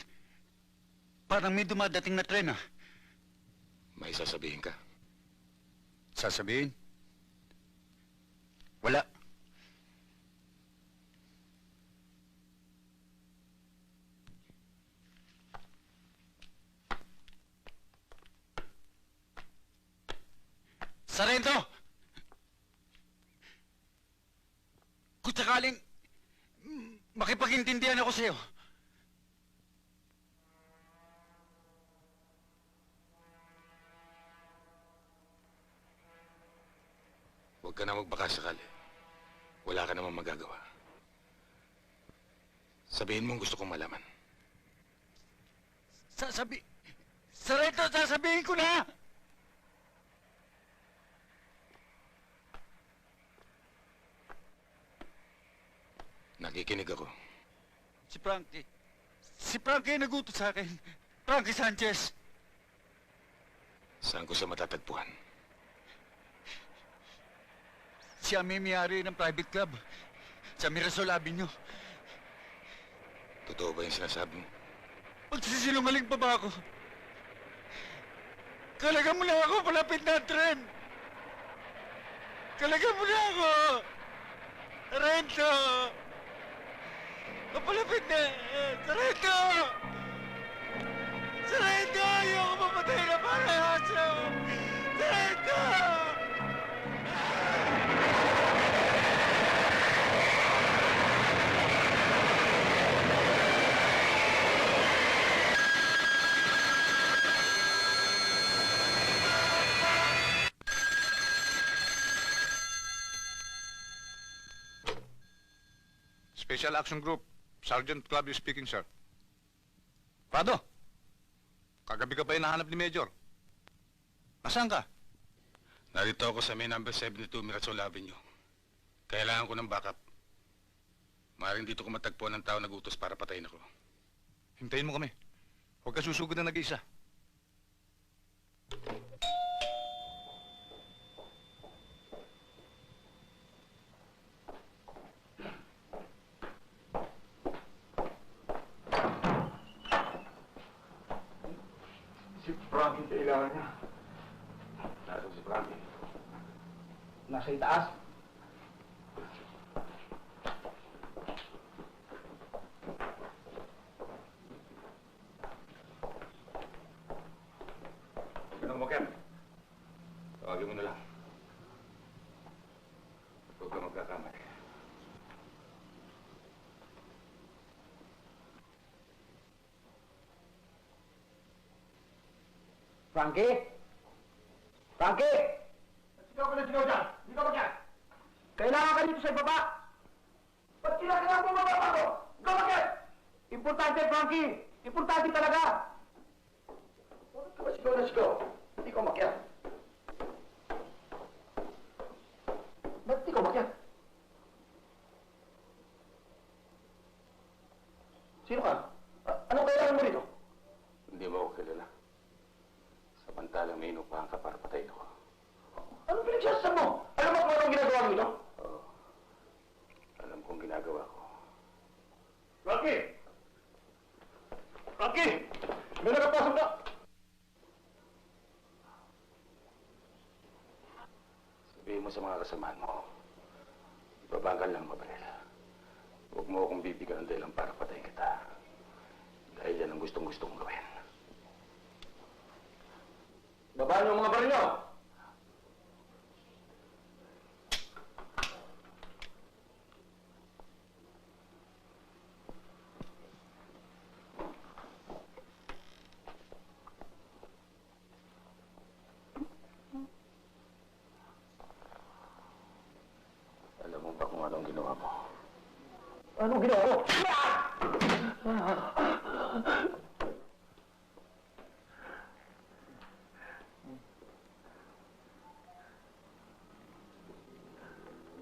Speaker 20: parang may dumadating na tren, ah.
Speaker 7: May sasabihin ka?
Speaker 20: Sasabihin? Wala. Sarento! Kung sakaling makipag-intindihan ako sa'yo,
Speaker 7: huwag ka na magbakasakali. Wala ka namang magagawa. Sabihin mo ang gusto kong malaman.
Speaker 20: Sarento, sasabihin ko na!
Speaker 7: Nakikinig ako.
Speaker 20: Si Frankie. Si Frankie nagutos sa akin. Frankie Sanchez.
Speaker 7: Saan ko siya matatagpuan?
Speaker 20: Siya may may-ari ng private club sa Mirasol Avenue.
Speaker 7: Totoo ba yung sinasabi mo?
Speaker 20: Magsisinungaling pa ba ako? Kalaga mo na ako, palapit na ang tren! Kalaga mo na ako!
Speaker 2: Sarento! Kapalapit na! Sarento! Sarento! Ayoko mamatay na palahasa! Sarento!
Speaker 21: Special Action Group, Sergeant Clavio speaking, sir. Prado, kagabi ka pa hinahanap ni Major. Nasaan ka?
Speaker 7: Narito ako sa may number 72 Mirasol Avenue. Kailangan ko ng backup. Maaaring dito ko matagpuan ng tao nagutos para patayin ako.
Speaker 21: Hintayin mo kami. Huwag ka susugod na nag-iisa.
Speaker 4: Si Frankie kailangan niya. Nasaan si Frankie? Nasa itaas.
Speaker 7: Ganun mo, Ken. Tawagin mo na lang. Huwag ka magkakamali.
Speaker 4: Frankie? Frankie! Sigaw ka na sigaw dyan! Hindi ka ba dyan? Kailangan ka dito sa ibaba! Ba't kinakailangan mo mababa ko? Ikaw ba dyan? Importante, Frankie! Importante talaga! Bakit ka ba sigaw na sigaw? Hindi ko makyat. Ba't hindi ko makyat? Sino ka? Anong kailangan mo dito?
Speaker 7: Hindi mo ako kilala. Samantalang may inupahan ka para patayin ako.
Speaker 4: Anong pinagsasabi mo? Alam mo kung anong ginagawa mo ito?
Speaker 7: Oo. Alam kong ginagawa ko.
Speaker 4: Rocky! Rocky! May nakapasok na!
Speaker 7: Sabihin mo sa mga kasamahan mo, ibabagal lang mabaril. Huwag mo akong bibigyan ng dahilan para patayin kita. Dahil yan ang gustong-gusto kong gawin.
Speaker 4: Babaan niyo ang mga baril niyo!
Speaker 7: Alam mo ba kung anong ginawa mo?
Speaker 4: Anong ginawa mo?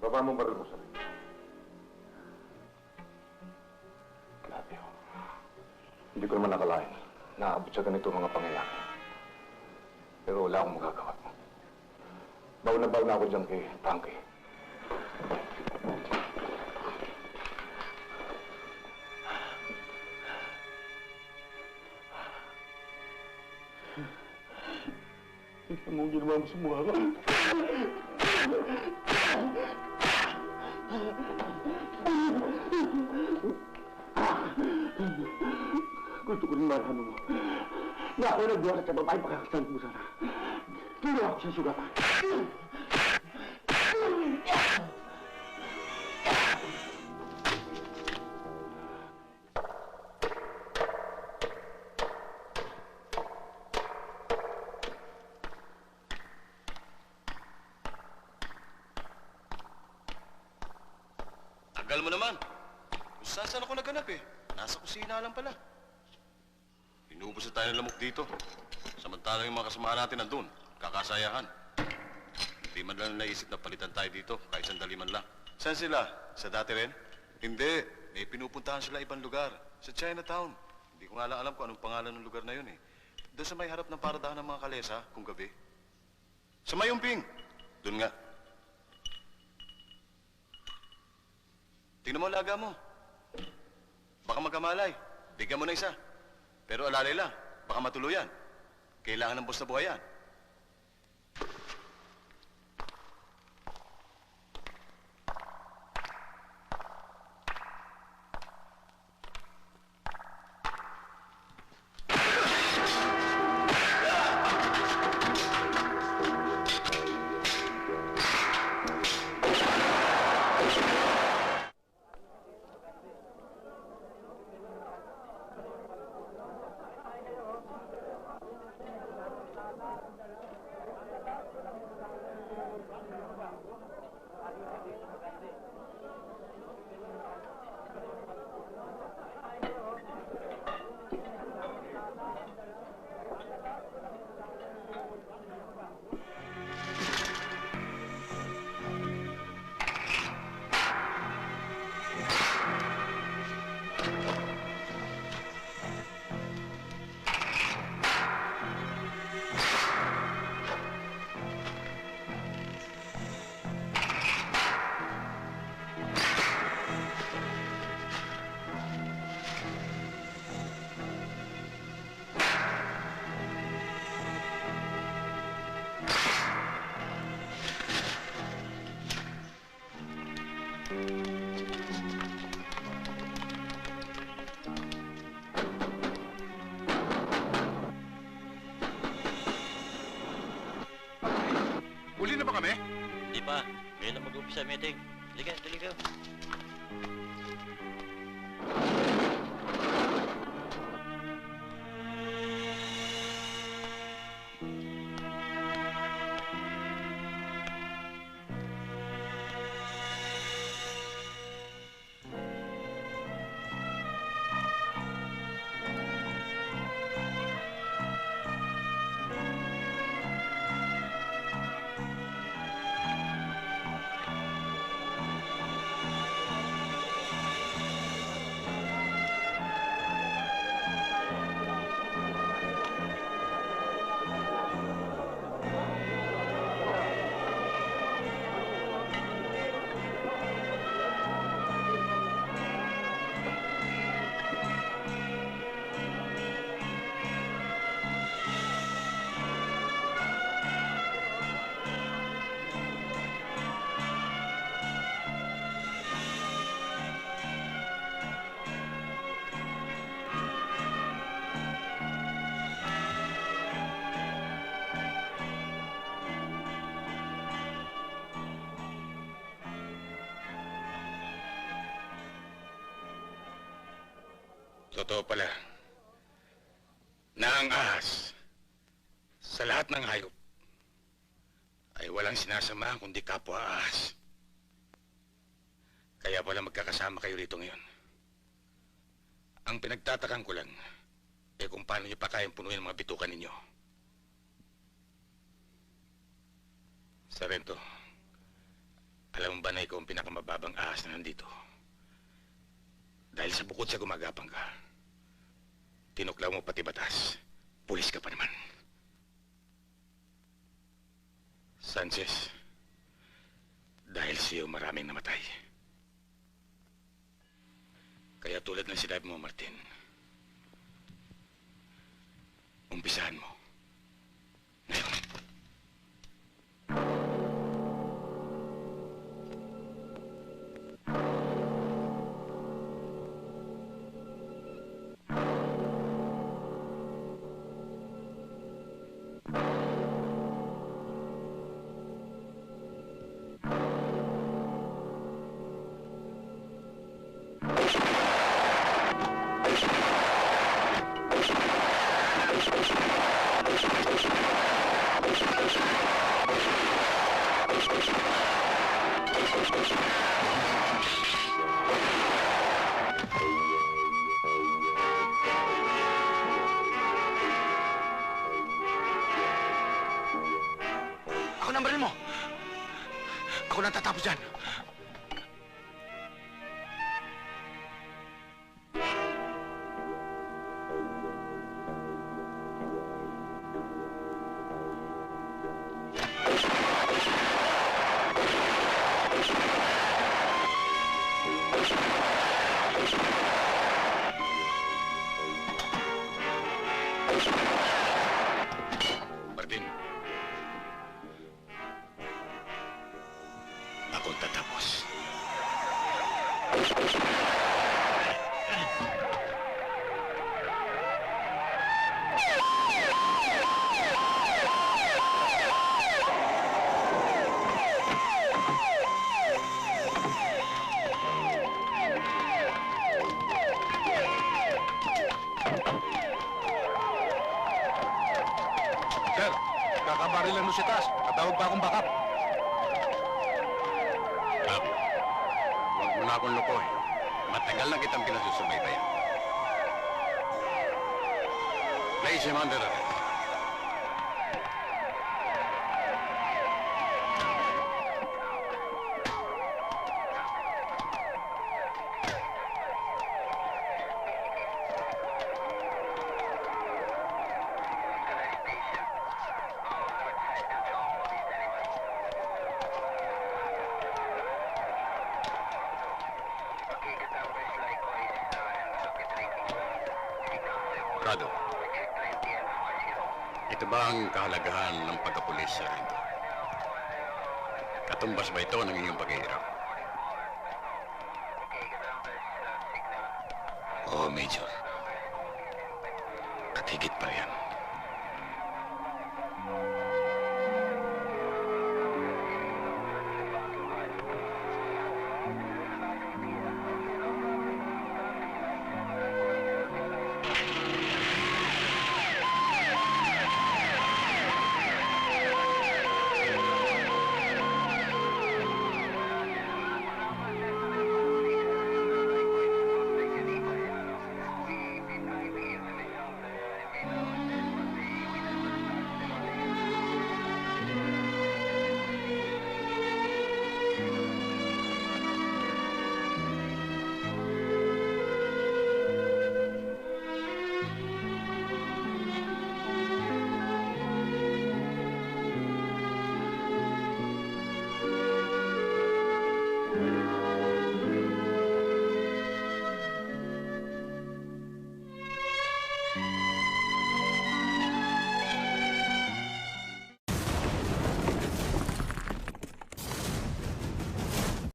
Speaker 7: Baba mo baril mo sa rin. Clavio, hindi ko naman nakalain na aabot sa ganito mga pangyayari. Pero wala akong magagawa. Baw na ako dyan kay Frankie.
Speaker 4: Tingnan mo ang ginawa mo sa mukha ko. Gusto ko rin malaman mo na ako nagbuhat sa babae pakakasan mo sana. Hindi ako siya sugatan.
Speaker 5: Tagal mo naman. Kung saan ako naganap eh. Nasa kusina lang pala. Inubos na tayo ng lamok dito. Samantalang yung mga kasamahan natin nandun. Kakasayahan. Hindi man lang naisip na palitan tayo dito. Kahit sandali man lang. Saan sila? Sa dati rin? Hindi. May pinupuntahan sila ibang lugar. Sa Chinatown. Hindi ko nga lang alam kung anong pangalan ng lugar na yun eh. Doon sa may harap ng paradahan ng mga kalesa, kung gabi. Sa Mayumping. Doon nga. Tingnan mo ang laga mo. Baka magkamalay. Bigyan mo na isa. Pero alalay lang. Baka matuluyan. Kailangan ng boss na buhayan.
Speaker 21: Huli na ba kami?
Speaker 3: Di pa. Ngayon na mag-umpisa meeting. Halika, halika.
Speaker 2: Totoo pala na ang ahas sa lahat ng hayop ay walang sinasama kundi kapwa ahas. Kaya pala magkakasama kayo rito ngayon. Ang pinagtatakan ko lang kung paano niyo pa kayang punuin ang mga bitukan ninyo. Sarento, alam mo ba na ikaw ang pinakamababang ahas na nandito? Dahil sa bukod sa gumagapang ka, tinuklaw mo pati batas. Pulis ka pa naman. Sanchez, dahil sa iyo maraming namatay. Kaya tulad ng sinabi mo, Martin, umpisahan mo. Ngayon.
Speaker 20: Ako nang baril mo. Ako nang tatapos dyan.
Speaker 2: Martin, akong tatapos.
Speaker 21: Sir, kakabaril lang doon sa taas. Tatawag pa akong backup.
Speaker 11: akong lukoy. Matagal na kitang pinasusubaybayan. Place him under arrest. Prado, ito ba ang kahalagahan ng pagkapulis sa rito? Katumbas ba ito ng inyong paghihirap?
Speaker 2: Oo, Major. At higit pa yan.